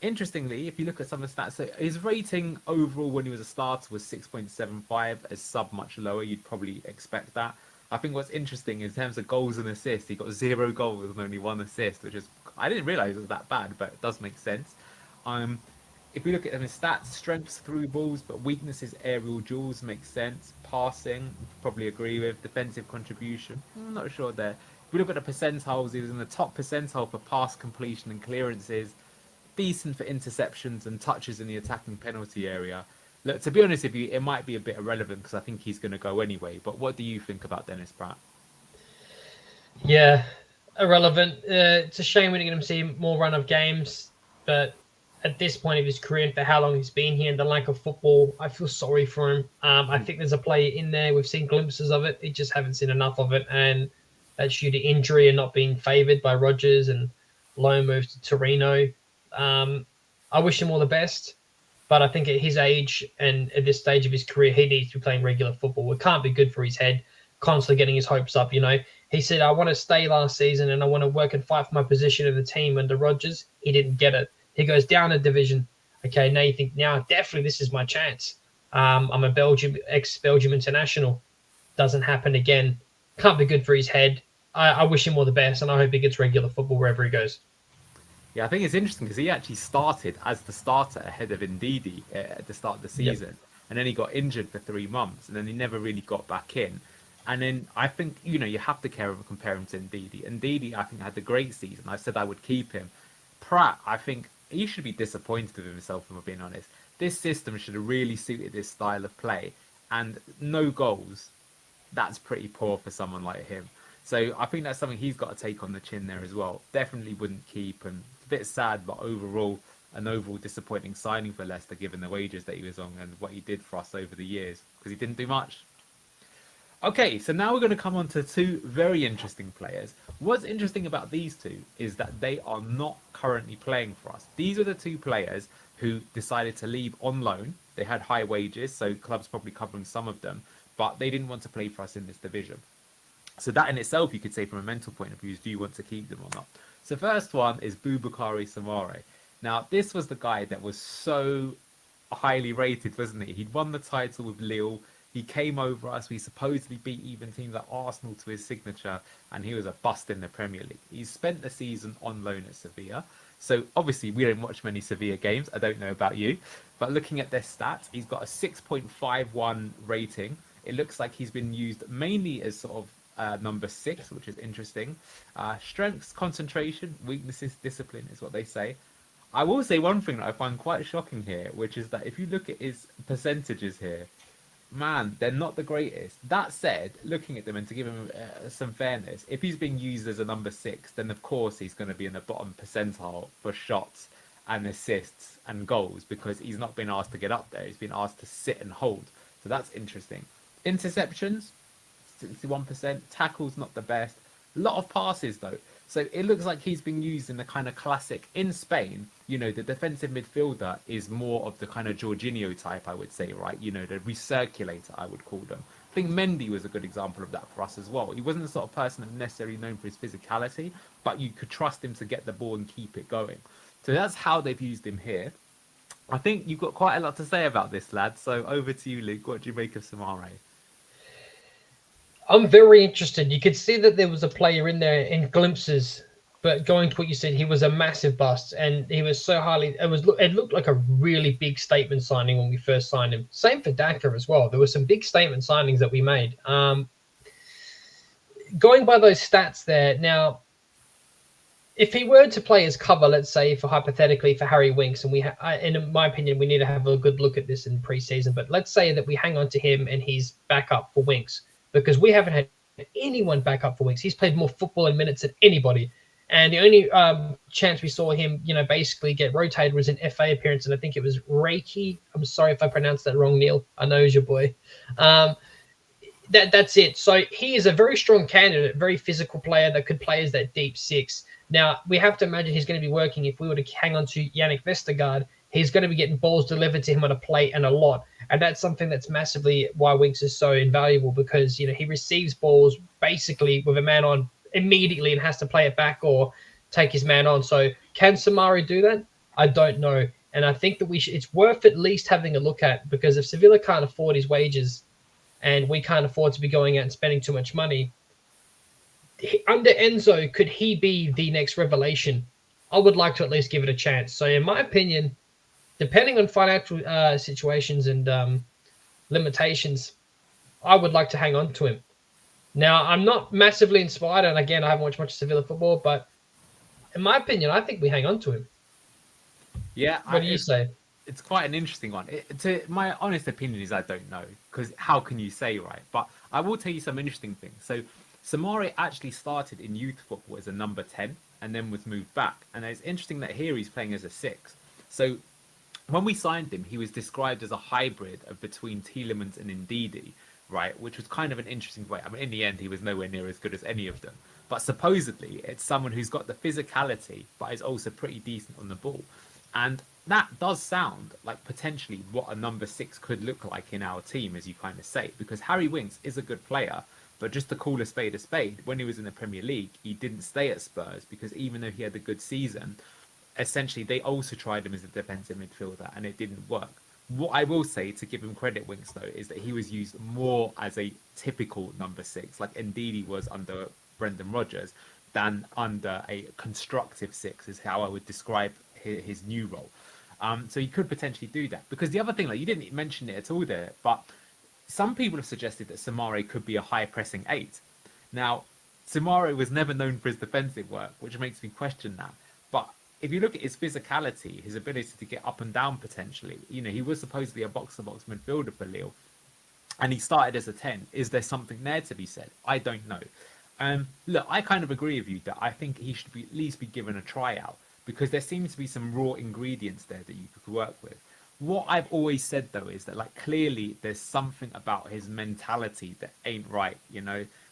Interestingly, if you look at some of the stats, so his rating overall when he was a starter was 6.75, as sub much lower. You'd probably expect that. I think what's interesting in terms of goals and assists, he got 0 goals and only 1 assist, which is, I didn't realize it was that bad, but it does make sense. If we look at his stats, strengths through balls, but weaknesses aerial duels makes sense. Passing, probably agree with. Defensive contribution, I'm not sure there. If we look at the percentiles, he was in the top percentile for pass completion and clearances. Decent for interceptions and touches in the attacking penalty area. Look, to be honest with you, it might be a bit irrelevant because I think he's going to go anyway. But what do you think about Dennis Pratt? Yeah, irrelevant. It's a shame we didn't get him to see more run of games, but at this point of his career and for how long he's been here and the lack of football, I feel sorry for him. I think there's a player in there. We've seen glimpses of it. We just haven't seen enough of it, and that's due to injury and not being favoured by Rodgers and loan moves to Torino. I wish him all the best, but I think at his age and at this stage of his career, he needs to be playing regular football. It can't be good for his head, constantly getting his hopes up. He said, "I want to stay last season and I want to work and fight for my position in the team under Rodgers." He didn't get it. He goes down a division. Okay, now you think, now definitely this is my chance. I'm a ex-Belgium international. Doesn't happen again. Can't be good for his head. I wish him all the best, and I hope he gets regular football wherever he goes. Yeah, I think it's interesting because he actually started as the starter ahead of Ndidi at the start of the season. Yep. And then he got injured for 3 months and then he never really got back in. And then I think, you have to compare him to Ndidi. Ndidi, I think, had a great season. I said I would keep him. Pratt, I think he should be disappointed with himself, if I'm being honest. This system should have really suited his style of play. And no goals, that's pretty poor for someone like him. So I think that's something he's got to take on the chin there as well. Definitely wouldn't keep, and it's a bit sad, but overall, an overall disappointing signing for Leicester, given the wages that he was on and what he did for us over the years, because he didn't do much. Okay, so now we're going to come on to 2 very interesting players. What's interesting about these 2 is that they are not currently playing for us. These are the 2 players who decided to leave on loan. They had high wages, so clubs probably covering some of them, but they didn't want to play for us in this division. So that in itself, you could say from a mental point of view, is do you want to keep them or not? So first one is Boubakary Soumaré. Now, this was the guy that was so highly rated, wasn't he? He'd won the title with Lille. He came over us. We supposedly beat even teams like Arsenal to his signature, and he was a bust in the Premier League. He's spent the season on loan at Sevilla. So obviously, we don't watch many Sevilla games. I don't know about you. But looking at their stats, he's got a 6.51 rating. It looks like he's been used mainly as sort of number 6, which is interesting. Strengths, concentration, weaknesses, discipline is what they say. I will say one thing that I find quite shocking here, which is that if you look at his percentages here, man, they're not the greatest. That said, looking at them and to give him some fairness, if he's being used as a number 6, then of course he's going to be in the bottom percentile for shots and assists and goals because he's not been asked to get up there. He's been asked to sit and hold. So that's interesting. Interceptions, 61%. Tackles, not the best. A lot of passes, though. So it looks like he's been used in the kind of classic. In Spain, the defensive midfielder is more of the kind of Jorginho type, I would say, right? The recirculator, I would call them. I think Mendy was a good example of that for us as well. He wasn't the sort of person that necessarily known for his physicality, but you could trust him to get the ball and keep it going. So that's how they've used him here. I think you've got quite a lot to say about this, lad. So over to you, Luke. What do you make of Samare? I'm very interested. You could see that there was a player in there in glimpses, but going to what you said, he was a massive bust, and he was so highly. It looked like a really big statement signing when we first signed him. Same for Daka as well. There were some big statement signings that we made. Going by those stats there now, if he were to play as cover, let's say for hypothetically for Harry Winks, and in my opinion, we need to have a good look at this in preseason. But let's say that we hang on to him and he's back up for Winks, because we haven't had anyone back up for Winks. He's played more football in minutes than anybody, and the only chance we saw him, basically get rotated was an FA appearance, and I think it was Reiki. I'm sorry if I pronounced that wrong, Neil. I know he's your boy. That's it. So he is a very strong candidate, very physical player that could play as that deep six. Now, we have to imagine he's going to be working. If we were to hang on to Yannick Vestergaard, he's going to be getting balls delivered to him on a plate and a lot. And that's something that's massively why Winks is so invaluable, because, he receives balls basically with a man on immediately and has to play it back or take his man on. So can Samari do that? I don't know. And I think that it's worth at least having a look at, because if Sevilla can't afford his wages and we can't afford to be going out and spending too much money, under Enzo, could he be the next revelation? I would like to at least give it a chance. So in my opinion, depending on financial situations and limitations, I would like to hang on to him. Now, I'm not massively inspired, and again, I haven't watched much Sevilla football, but in my opinion, I think we hang on to him. Yeah. What do you say? It's quite an interesting one. My honest opinion is I don't know, because how can you say, right? But I will tell you some interesting things. So Samari actually started in youth football as a number 10 and then was moved back. And it's interesting that here he's playing as a 6. So when we signed him, he was described as a hybrid of between Tielemans and Ndidi, right? Which was kind of an interesting way. I mean, in the end, he was nowhere near as good as any of them. But supposedly, it's someone who's got the physicality, but is also pretty decent on the ball. And that does sound like potentially what a number 6 could look like in our team, as you kind of say, because Harry Winks is a good player. But just to call a spade, when he was in the Premier League, he didn't stay at Spurs, because even though he had a good season, essentially they also tried him as a defensive midfielder and it didn't work. What I will say, to give him credit, Winks, though, is that he was used more as a typical number 6, like Ndidi was under Brendan Rodgers, than under a constructive 6, is how I would describe his new role. So he could potentially do that. Because the other thing, like, you didn't mention it at all there, but some people have suggested that Samare could be a high-pressing 8. Now, Samare was never known for his defensive work, which makes me question that. But if you look at his physicality, his ability to get up and down potentially, he was supposedly a box-to-box midfielder for Lille, and he started as a 10. Is there something there to be said? I don't know. Look, I kind of agree with you that I think he should at least be given a tryout, because there seems to be some raw ingredients there that you could work with. What I've always said, though, is that, like, clearly there's something about his mentality that ain't right,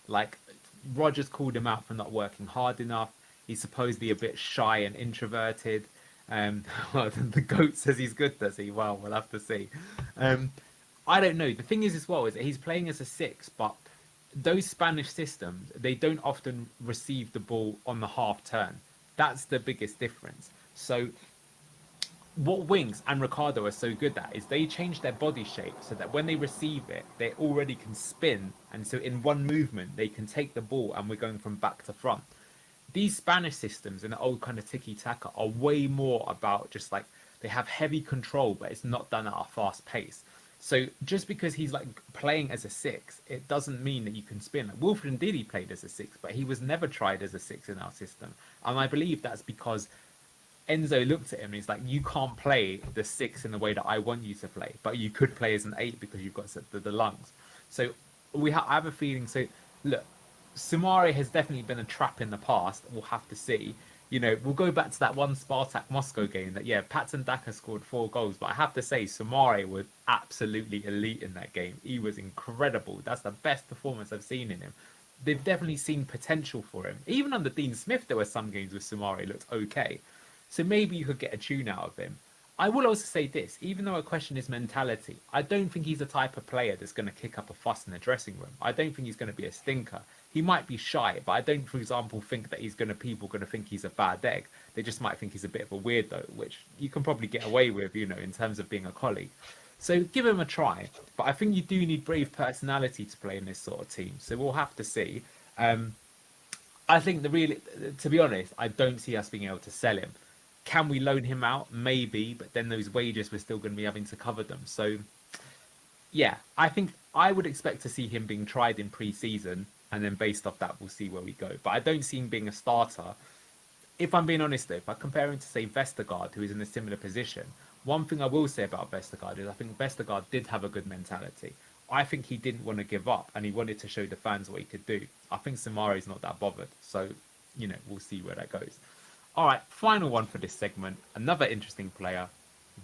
Like, Rogers called him out for not working hard enough. He's supposedly a bit shy and introverted. Well, the GOAT says he's good, does he? Well, we'll have to see. I don't know. The thing is, as well, is that he's playing as a 6, but those Spanish systems, they don't often receive the ball on the half turn. That's the biggest difference. So what Winks and Ricardo are so good at is they change their body shape so that when they receive it, they already can spin. And so in one movement, they can take the ball and we're going from back to front. These Spanish systems and the old kind of tiki-taka are way more about just like, they have heavy control, but it's not done at a fast pace. So just because he's like playing as a 6, it doesn't mean that you can spin. Like Wilfred Ndidi played as a 6, but he was never tried as a 6 in our system. And I believe that's because Enzo looked at him and he's like, you can't play the 6 in the way that I want you to play, but you could play as an 8 because you've got the lungs. So I have a feeling. So look, Sumare has definitely been a trap in the past. We'll have to see. We'll go back to that one Spartak Moscow game that, Patson Daka scored 4 goals, but I have to say Sumare was absolutely elite in that game. He was incredible. That's the best performance I've seen in him. They've definitely seen potential for him. Even under Dean Smith, there were some games where Sumare looked okay. So maybe you could get a tune out of him. I will also say this, even though I question his mentality, I don't think he's the type of player that's going to kick up a fuss in the dressing room. I don't think he's going to be a stinker. he might be shy, but I don't, for example, think that people going to think he's a bad egg. They just might think he's a bit of a weirdo, which you can probably get away with, in terms of being a colleague. So give him a try. But I think you do need brave personality to play in this sort of team. So we'll have to see. I think to be honest, I don't see us being able to sell him. Can we loan him out? Maybe, but then those wages we're still going to be having to cover them. So yeah, I think I would expect to see him being tried in pre-season, and then based off that, we'll see where we go. But I don't see him being a starter. If I'm being honest, though, if I compare him to, say, Vestergaard, who is in a similar position, one thing I will say about Vestergaard is I think Vestergaard did have a good mentality. I think he didn't want to give up, and he wanted to show the fans what he could do. I think Samare's not that bothered. So, we'll see where that goes. All right, final one for this segment. Another interesting player,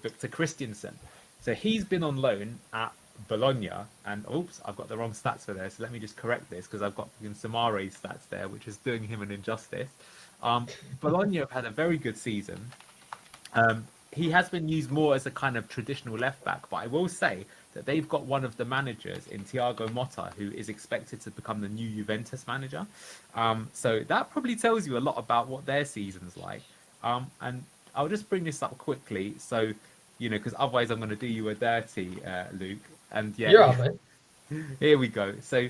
Victor Christiansen. So he's been on loan at Bologna, and oops, I've got the wrong stats for this. So let me just correct this because I've got Samare's stats there, which is doing him an injustice. Bologna have had a very good season. He has been used more as a kind of traditional left back, but I will say that they've got one of the managers in Thiago Motta, who is expected to become the new Juventus manager. So that probably tells you a lot about what their season's like. And I'll just bring this up quickly, so because otherwise I'm going to do you a dirty, Luke. And yeah, You're right, mate. Here we go. So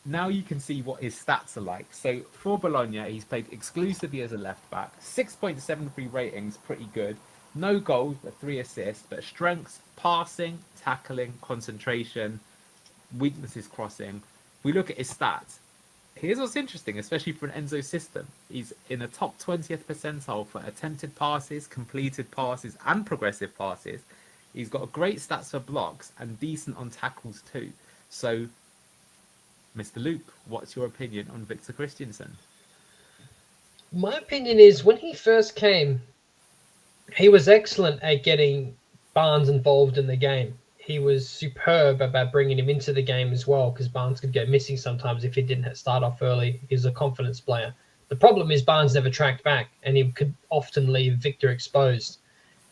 now you can see what his stats are like. So for Bologna, he's played exclusively as a left back. 6.73 ratings, pretty good. No goals, but 3 assists. But strengths, passing, tackling, concentration, weaknesses, crossing. We look at his stats. Here's what's interesting, especially for an Enzo system. He's in the top 20th percentile for attempted passes, completed passes, and progressive passes. He's got great stats for blocks and decent on tackles too. So, Mr. Luke, what's your opinion on Victor Christiansen? My opinion is when he first came, he was excellent at getting Barnes involved in the game. He was superb about bringing him into the game as well, because Barnes could go missing sometimes if he didn't start off early. He's a confidence player. The problem is Barnes never tracked back, and he could often leave Victor exposed.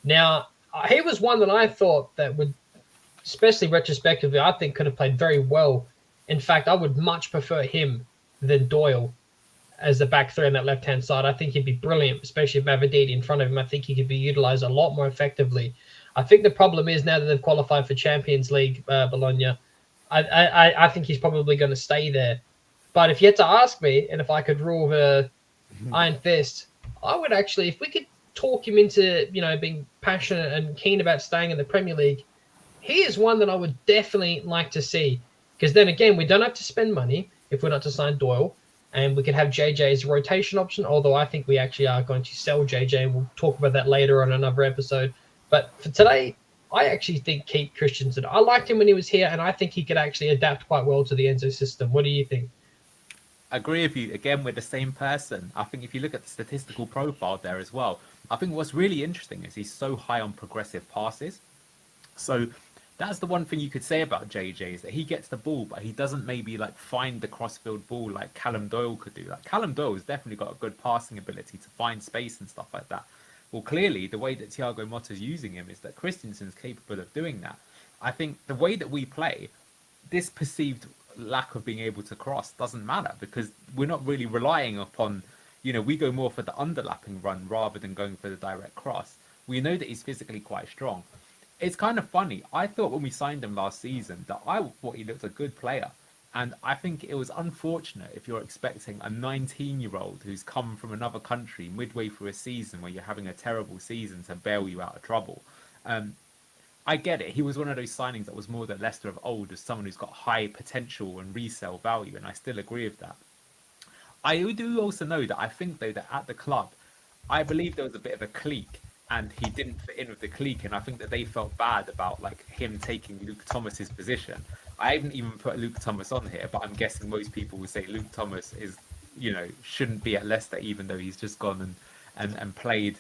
Now, he was one that I thought that would, especially retrospectively, I think could have played very well. In fact, I would much prefer him than Doyle as the back three on that left-hand side. I think he'd be brilliant, especially with Mavididi in front of him. I think he could be utilized a lot more effectively. I think the problem is now that they've qualified for Champions League, Bologna, I think he's probably going to stay there. But if you had to ask me, and if I could rule the iron fist, I would actually, if we could talk him into, being passionate and keen about staying in the Premier League, he is one that I would definitely like to see. Because then again, we don't have to spend money if we're not to sign Doyle. And we could have JJ as a rotation option, although I think we actually are going to sell JJ, and we'll talk about that later on another episode. But for today, I actually think keep Christensen. I liked him when he was here, and I think he could actually adapt quite well to the Enzo system. What do you think? I agree with you. Again, we're the same person. I think if you look at the statistical profile there as well, I think what's really interesting is he's so high on progressive passes. So that's the one thing you could say about JJ is that he gets the ball, but he doesn't maybe find the crossfield ball like Callum Doyle could do. Callum Doyle has definitely got a good passing ability to find space and stuff like that. Well, clearly the way that Thiago Motta's using him is that Christensen's capable of doing that. I think the way that we play, this perceived lack of being able to cross doesn't matter because we're not really relying upon, we go more for the underlapping run rather than going for the direct cross. We know that he's physically quite strong. It's kind of funny. I thought when we signed him last season that I thought he looked a good player. And I think it was unfortunate if you're expecting a 19-year-old who's come from another country midway through a season where you're having a terrible season to bail you out of trouble. I get it. He was one of those signings that was more the Leicester of old as someone who's got high potential and resale value. And I still agree with that. I do also know that I think, though, that at the club, I believe there was a bit of a clique. And he didn't fit in with the clique, and I think that they felt bad about him taking Luke Thomas's position. I haven't even put Luke Thomas on here, but I'm guessing most people will say Luke Thomas is, shouldn't be at Leicester, even though he's just gone and played,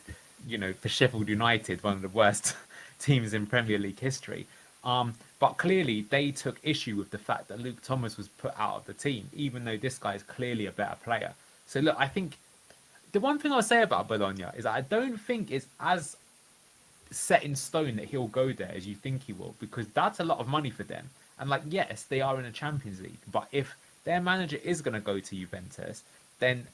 for Sheffield United, one of the worst teams in Premier League history. But clearly they took issue with the fact that Luke Thomas was put out of the team, even though this guy is clearly a better player. So look, I think the one thing I'll say about Bologna is that I don't think it's as set in stone that he'll go there as you think he will, because that's a lot of money for them. And yes, they are in a Champions League, but if their manager is going to go to Juventus, then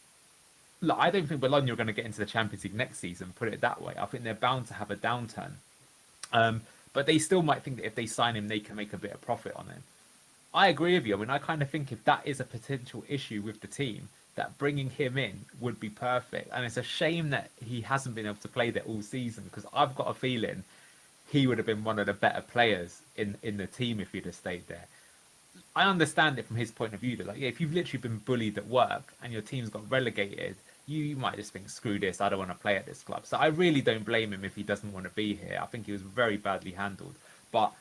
look, I don't think Bologna are going to get into the Champions League next season. Put it that way. I think they're bound to have a downturn. But they still might think that if they sign him, they can make a bit of profit on him. I agree with you. I mean, I kind of think if that is a potential issue with the team, that bringing him in would be perfect. And it's a shame that he hasn't been able to play there all season, because I've got a feeling he would have been one of the better players in the team if he'd have stayed there. I understand it from his point of view that, like, yeah, if you've literally been bullied at work and your team's got relegated, you might just think, screw this, I don't want to play at this club. So I really don't blame him if he doesn't want to be here. I think he was very badly handled. But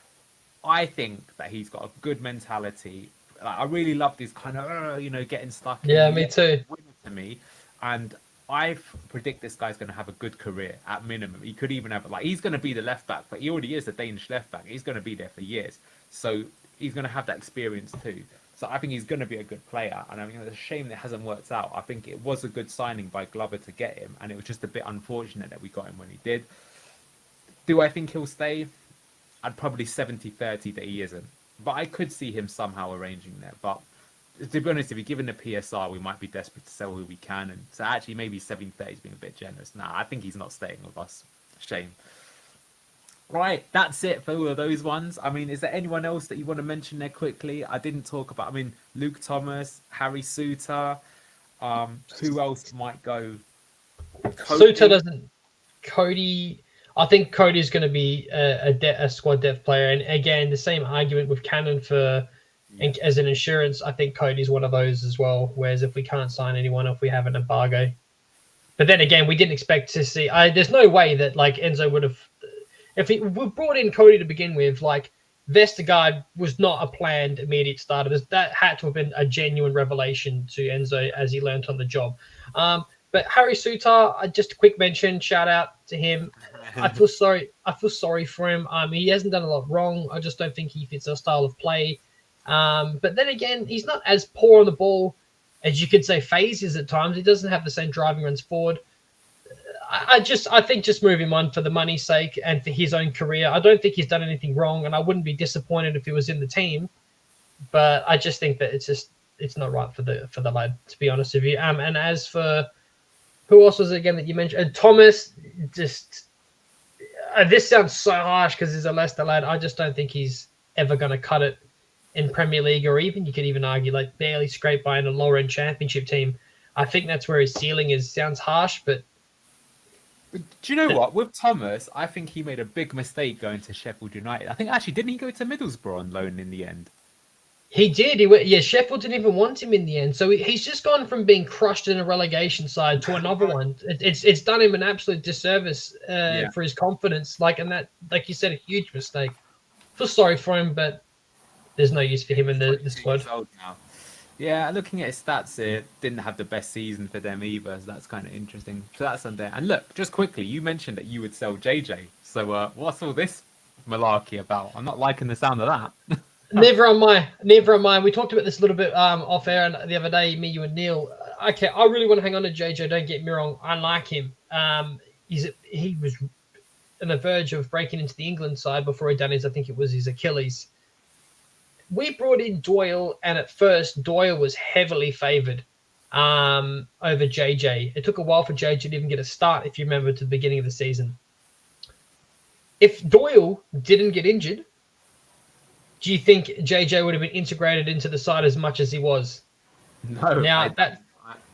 I think that he's got a good mentality. Like, I really love this kind of, getting stuck. Yeah, me too. To me, and I predict this guy's going to have a good career at minimum. He could even have, like, he's going to be the left back, but he already is the Danish left back. He's going to be there for years, so he's going to have that experience too. So I think he's going to be a good player, and I mean, it's a shame that it hasn't worked out. I think it was a good signing by Glover to get him, and it was just a bit unfortunate that we got him when he did. Do I think he'll stay? I'd probably 70-30 that he isn't. But I could see him somehow arranging that. But to be honest, if you're given the PSR, we might be desperate to sell who we can. And so actually, maybe 70-30 is being a bit generous. Nah, I think he's not staying with us. Shame. Right, that's it for all of those ones. I mean, is there anyone else that you want to mention there quickly? I didn't talk about, I mean, Luke Thomas, Harry Suter. Who else might go? Suter doesn't. Cody. I think Cody's going to be a squad depth player. And again, the same argument with Cannon as an insurance. I think Cody's one of those as well. Whereas if we can't sign anyone, if we have an embargo. But then again, we didn't expect to see. There's no way that like Enzo would have. If we brought in Cody to begin with, like Vestergaard was not a planned immediate starter. That had to have been a genuine revelation to Enzo as he learned on the job. But Harry Suter, just a quick mention, shout out to him. I feel sorry for him. He hasn't done a lot wrong. I just don't think he fits our style of play. But then again, he's not as poor on the ball as you could say FaZe is at times. He doesn't have the same driving runs forward. I think just move him on for the money's sake and for his own career. I don't think he's done anything wrong, and I wouldn't be disappointed if he was in the team. But I just think that it's not right for the lad, to be honest with you. And as for who else was it again that you mentioned? And Thomas, just this sounds so harsh because he's a Leicester lad. I just don't think he's ever going to cut it in Premier League, or even you could even argue like barely scrape by in a lower end championship team. I think that's where his ceiling is. Sounds harsh, but do you know what? With Thomas, I think he made a big mistake going to Sheffield United. I think actually, didn't he go to Middlesbrough on loan in the end? He did. He went, yeah, Sheffield didn't even want him in the end. So he's just gone from being crushed in a relegation side to another one. It's done him an absolute disservice for his confidence. And that, like you said, a huge mistake. Feel sorry for him, but there's no use for him in the squad. Yeah, looking at his stats here, didn't have the best season for them either. So that's kind of interesting. So that's on there. And look, just quickly, you mentioned that you would sell JJ. So what's all this malarkey about? I'm not liking the sound of that. Never am I. We talked about this a little bit off air the other day, me, you, and Neil. Okay, I really want to hang on to JJ. Don't get me wrong. I like him. He was on the verge of breaking into the England side before he done his Achilles. We brought in Doyle, and at first Doyle was heavily favoured over JJ. It took a while for JJ to even get a start, if you remember, to the beginning of the season. If Doyle didn't get injured, do you think JJ would have been integrated into the side as much as he was? No. Now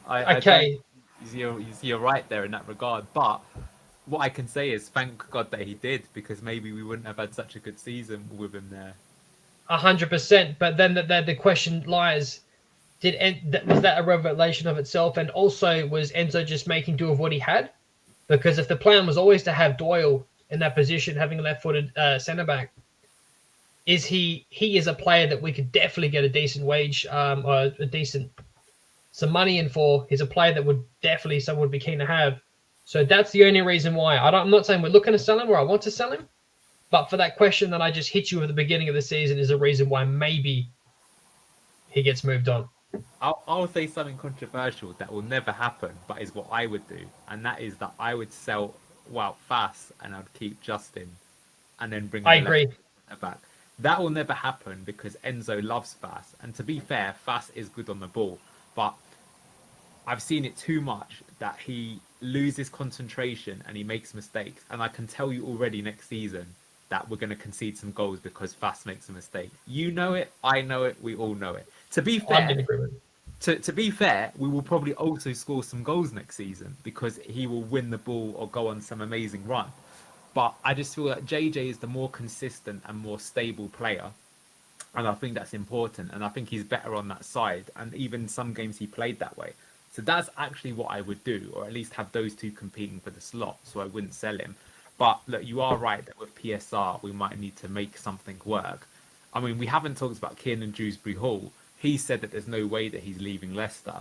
okay, you're right there in that regard. But what I can say is, thank God that he did, because maybe we wouldn't have had such a good season with him there. 100%. But then the question lies: was that a revelation of itself? And also, was Enzo just making do of what he had? Because if the plan was always to have Doyle in that position, having a left-footed centre back. He is a player that we could definitely get a decent wage or some money in for. He's a player that someone would be keen to have. So that's the only reason why. I'm not saying we're looking to sell him or I want to sell him, but for that question that I just hit you at the beginning of the season is a reason why maybe he gets moved on. I'll say something controversial that will never happen, but is what I would do, and that is that I would sell Wout fast and I'd keep Justin, and then bring. I agree. Back. That will never happen because Enzo loves Fass. And to be fair, Fass is good on the ball. But I've seen it too much that he loses concentration and he makes mistakes. And I can tell you already next season that we're going to concede some goals because Fass makes a mistake. You know it, I know it, we all know it. To be I'm in fair, agreement. to be fair, we will probably also score some goals next season because he will win the ball or go on some amazing run. But I just feel that JJ is the more consistent and more stable player. And I think that's important. And I think he's better on that side. And even some games he played that way. So that's actually what I would do, or at least have those two competing for the slot. So I wouldn't sell him. But look, you are right that with PSR, we might need to make something work. I mean, we haven't talked about Kiernan Dewsbury Hall. He said that there's no way that he's leaving Leicester.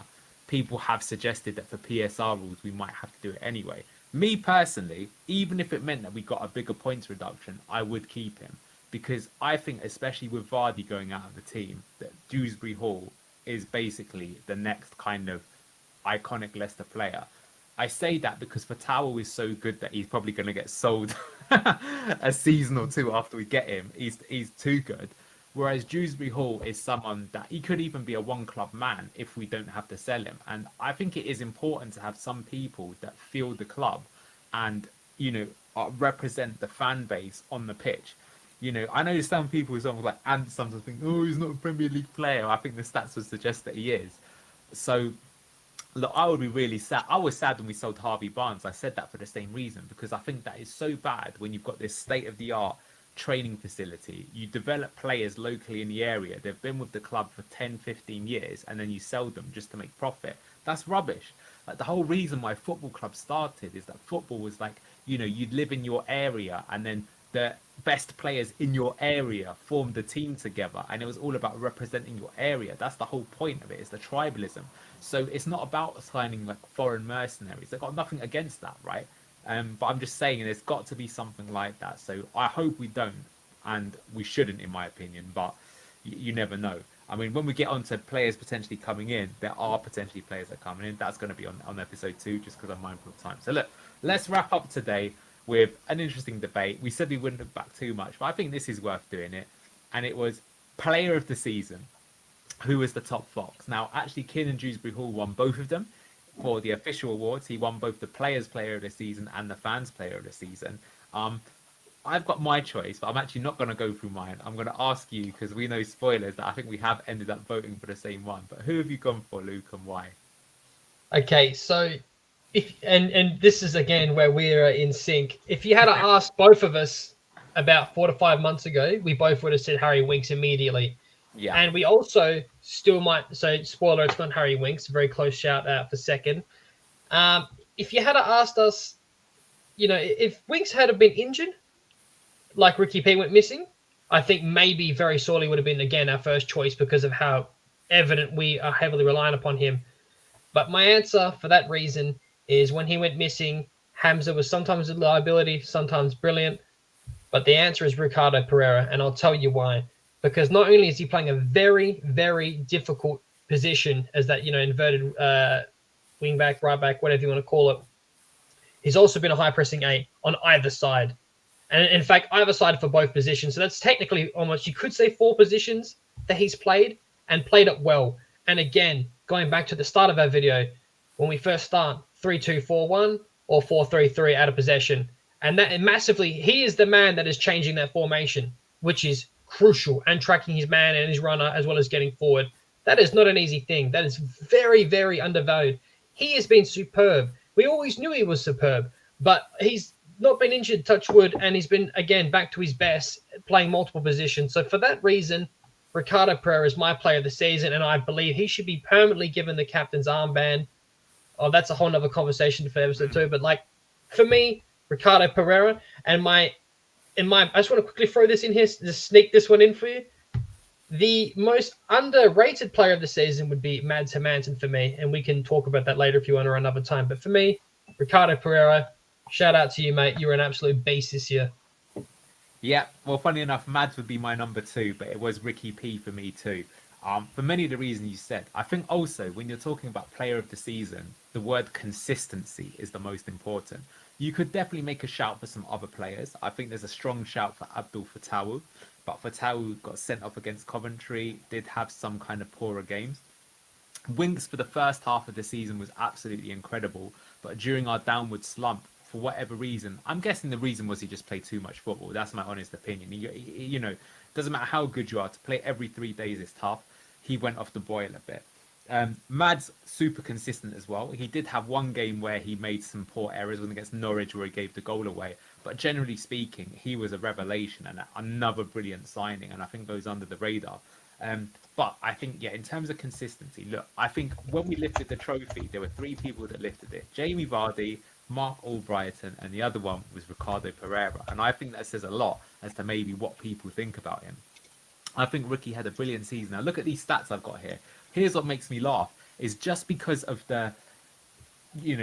People have suggested that for PSR rules, we might have to do it anyway. Me personally, even if it meant that we got a bigger points reduction, I would keep him because I think, especially with Vardy going out of the team, that Dewsbury Hall is basically the next kind of iconic Leicester player. I say that because Fatawa is so good that he's probably going to get sold a season or two after we get him. He's too good. Whereas Dewsbury Hall is someone that he could even be a one club man if we don't have to sell him. And I think it is important to have some people that feel the club and, represent the fan base on the pitch. I know some people, like Ant, sometimes think, oh, he's not a Premier League player. I think the stats would suggest that he is. So, look, I would be really sad. I was sad when we sold Harvey Barnes. I said that for the same reason, because I think that is so bad when you've got this state-of-the-art training facility. You develop players locally in the area. They've been with the club for 10, 15 years, and then you sell them just to make profit. That's rubbish. Like, the whole reason why football clubs started is that football was like, you'd live in your area, and then the best players in your area formed a team together, and it was all about representing your area. That's the whole point of it, is the tribalism. So it's not about signing like foreign mercenaries. They've got nothing against that, right? But I'm just saying there's got to be something like that. So I hope we don't, and we shouldn't, in my opinion. But you never know. I mean, when we get onto players potentially coming in, there are potentially players that are coming in. That's going to be on episode 2, just because I'm mindful of time. So look, let's wrap up today with an interesting debate. We said we wouldn't look back too much, but I think this is worth doing it. And it was player of the season. Who was the top Fox? Now, actually, Kiernan Dewsbury Hall won both of them for the official awards. He won both the Players' Player of the Season and the Fans' Player of the Season. I've got my choice, but I'm actually not going to go through mine. I'm going to ask you, because we know spoilers, that I think we have ended up voting for the same one. But who have you gone for, Luke, and why? Okay, so and this is again where we're in sync. If you had to ask both of us about 4 to 5 months ago, we both would have said Harry Winks immediately. Yeah. And we also still might, so spoiler, it's not Harry Winks, very close shout out for second. If you had asked us, if Winks had been injured, like Ricky P went missing, I think maybe very sorely would have been, again, our first choice because of how evident we are heavily reliant upon him. But my answer for that reason is when he went missing, Hamza was sometimes a liability, sometimes brilliant. But the answer is Ricardo Pereira, and I'll tell you why. Because not only is he playing a very, very difficult position as that, inverted wing back, right back, whatever you want to call it, he's also been a high pressing 8 on either side. And in fact, either side for both positions. So that's technically almost, you could say 4 positions that he's played and played it well. And again, going back to the start of our video, when we first start 3-2-4-1 or 4-3-3 out of possession. And that massively, he is the man that is changing that formation, which is crucial, and tracking his man and his runner as well as getting forward. That is not an easy thing. That is very, very undervalued. He has been superb. We always knew he was superb, but he's not been injured, touch wood, and he's been, again, back to his best, playing multiple positions. So for that reason, Ricardo Pereira is my player of the season, and I believe he should be permanently given the captain's armband. Oh, that's a whole nother conversation for episode 2. But for me, Ricardo Pereira, and I just want to quickly throw this in here, just sneak this one in for you. The most underrated player of the season would be Mads Hermansen for me, and we can talk about that later if you want or another time. But for me, Ricardo Pereira, shout out to you, mate. You're an absolute beast this year. Yeah, well, funny enough, Mads would be my number 2, but it was Ricky P for me too. For many of the reasons you said. I think also when you're talking about player of the season, the word consistency is the most important. You could definitely make a shout for some other players. I think there's a strong shout for Abdul Fatawu, but Fatau got sent off against Coventry, did have some kind of poorer games. Winks for the first half of the season was absolutely incredible, but during our downward slump, for whatever reason, I'm guessing the reason was he just played too much football. That's my honest opinion. You know, doesn't matter how good you are, to play every 3 days is tough. He went off the boil a bit. Mad's super consistent as well. He did have one game where he made some poor errors when against Norwich where he gave the goal away. But generally speaking, he was a revelation and another brilliant signing, and I think goes under the radar. But I think, yeah, in terms of consistency, look, I think when we lifted the trophy, there were 3 people that lifted it. Jamie Vardy, Mark Albrighton, and the other one was Ricardo Pereira. And I think that says a lot as to maybe what people think about him. I think Ricky had a brilliant season. Now, look at these stats I've got here. Here's what makes me laugh, is just because of the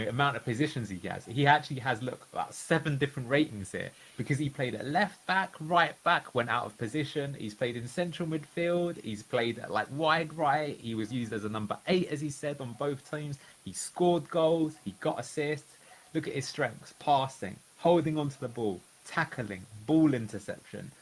amount of positions he has. He actually has, look, about 7 different ratings here because he played at left back, right back, went out of position. He's played in central midfield. He's played at like wide right. He was used as a number 8, as he said, on both teams. He scored goals. He got assists. Look at his strengths: passing, holding onto the ball, tackling, ball interception.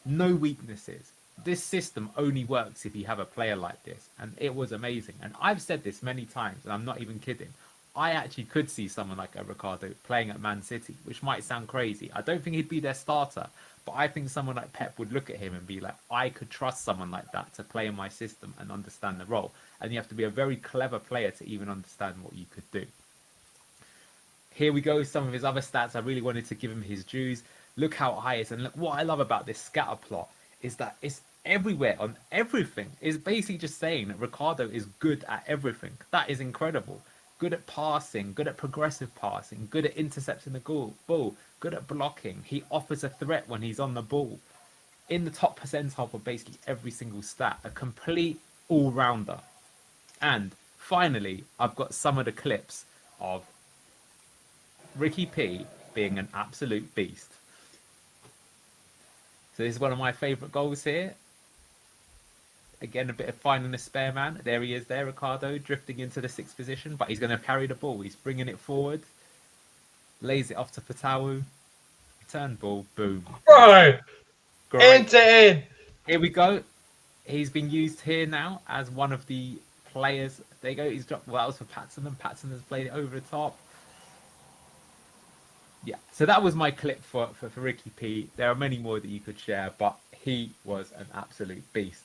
No weaknesses. This system only works if you have a player like this, and it was amazing. And I've said this many times, and I'm not even kidding. I actually could see someone like a Ricardo playing at Man City, which might sound crazy. I don't think he'd be their starter, but I think someone like Pep would look at him and be like, I could trust someone like that to play in my system and understand the role. And you have to be a very clever player to even understand what you could do. Here we go, some of his other stats. I really wanted to give him his dues. Look how high it is. And look, what I love about this scatter plot is that it's everywhere on everything. It's basically just saying that Ricardo is good at everything. That is incredible. Good at passing, good at progressive passing, good at intercepting the ball, good at blocking. He offers a threat when he's on the ball. In the top percentile for basically every single stat. A complete all-rounder. And finally, I've got some of the clips of Ricky P being an absolute beast. So this is one of my favourite goals here. Again, a bit of finding the spare man. There he is there, Ricardo, drifting into the 6th position, but he's going to carry the ball. He's bringing it forward. Lays it off to Fatawu. Return ball, boom. Bro! Great. End to end. Here we go. He's been used here now as one of the players. There you go. He's dropped. Well, that was for Patson, and Patson has played it over the top. Yeah, so that was my clip for Ricky P. There are many more that you could share, but he was an absolute beast.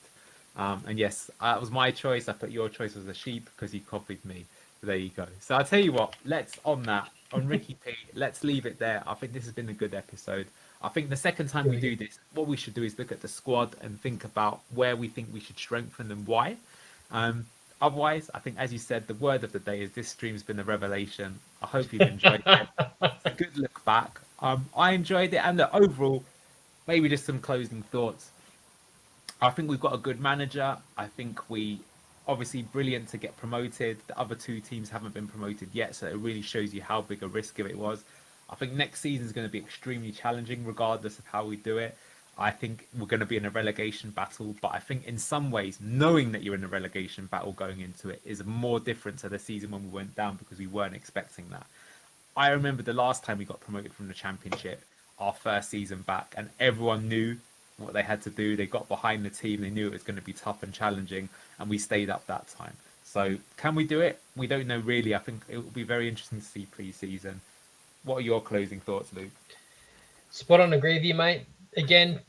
And yes, that was my choice. I put your choice as a sheep because you copied me. So there you go. So I'll tell you what, on Ricky P, let's leave it there. I think this has been a good episode. I think the second time we do this, what we should do is look at the squad and think about where we think we should strengthen and why. Otherwise, I think, as you said, the word of the day is this stream's been a revelation. I hope you've enjoyed it. It's a good look back. I enjoyed it. And overall, maybe just some closing thoughts. I think we've got a good manager. I think we obviously brilliant to get promoted. The other 2 teams haven't been promoted yet, so it really shows you how big a risk it was. I think next season is going to be extremely challenging regardless of how we do it. I think we're going to be in a relegation battle, but I think in some ways, knowing that you're in a relegation battle going into it is more different to the season when we went down because we weren't expecting that. I remember the last time we got promoted from the Championship, our first season back, and everyone knew what they had to do. They got behind the team. They knew it was going to be tough and challenging, and we stayed up that time. So can we do it? We don't know really. I think it will be very interesting to see pre-season. What are your closing thoughts, Luke? Spot on, agree with you, mate. Again,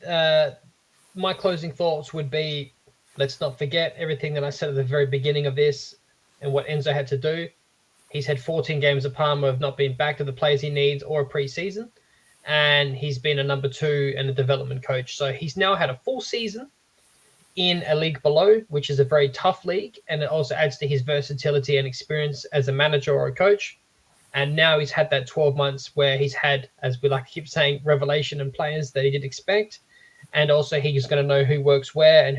my closing thoughts would be, let's not forget everything that I said at the very beginning of this and what Enzo had to do. He's had 14 games at Parma of not being back to the players he needs or a pre-season. And he's been a number 2 and a development coach. So he's now had a full season in a league below, which is a very tough league. And it also adds to his versatility and experience as a manager or a coach. And now he's had that 12 months where he's had, as we like to keep saying, revelation and players that he didn't expect. And also he's going to know who works where and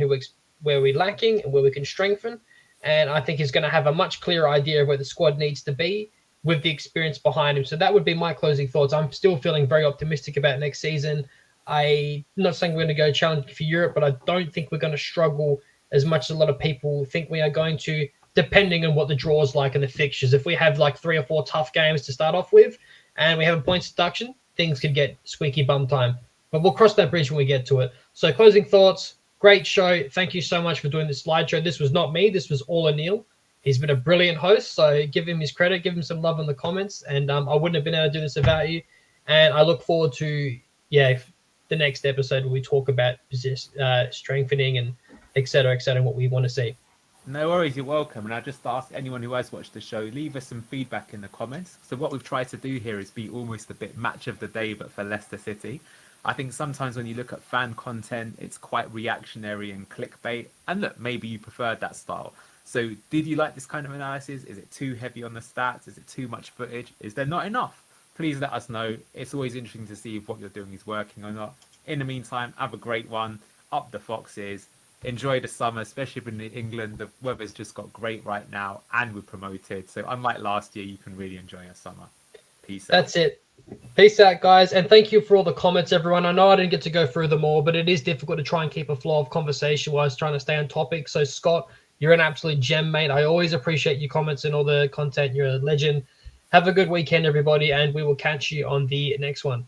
where we're lacking and where we can strengthen. And I think he's going to have a much clearer idea of where the squad needs to be with the experience behind him. So that would be my closing thoughts. I'm still feeling very optimistic about next season. I'm not saying we're going to go challenging for Europe, but I don't think we're going to struggle as much as a lot of people think we are going to, depending on what the draw is like and the fixtures. If we have like 3 or 4 tough games to start off with and we have a points deduction, things could get squeaky bum time. but we'll cross that bridge when we get to it. So closing thoughts, great show. Thank you so much for doing this slideshow. This was not me. This was all Anil. He's been a brilliant host, so give him his credit, give him some love in the comments, and I wouldn't have been able to do this without you. And I look forward to, the next episode where we talk about strengthening and et cetera, what we want to see. No worries, you're welcome. And I just ask anyone who has watched the show, leave us some feedback in the comments. So what we've tried to do here is be almost a bit match of the day, but for Leicester City. I think sometimes when you look at fan content, it's quite reactionary and clickbait. And look, maybe you preferred that style. So did you like this kind of analysis? Is it too heavy on the stats? Is it too much footage? Is there not enough? Please let us know. It's always interesting to see if what you're doing is working or not. In the meantime, have a great one. Up the Foxes. Enjoy the summer, especially in England. The weather's just got great right now and we're promoted. So unlike last year, you can really enjoy your summer. Peace out. That's it. Peace out, guys. And thank you for all the comments, everyone. I know I didn't get to go through them all, but it is difficult to try and keep a flow of conversation while I was trying to stay on topic. So, Scott, you're an absolute gem, mate. I always appreciate your comments and all the content. You're a legend. Have a good weekend, everybody, and we will catch you on the next one.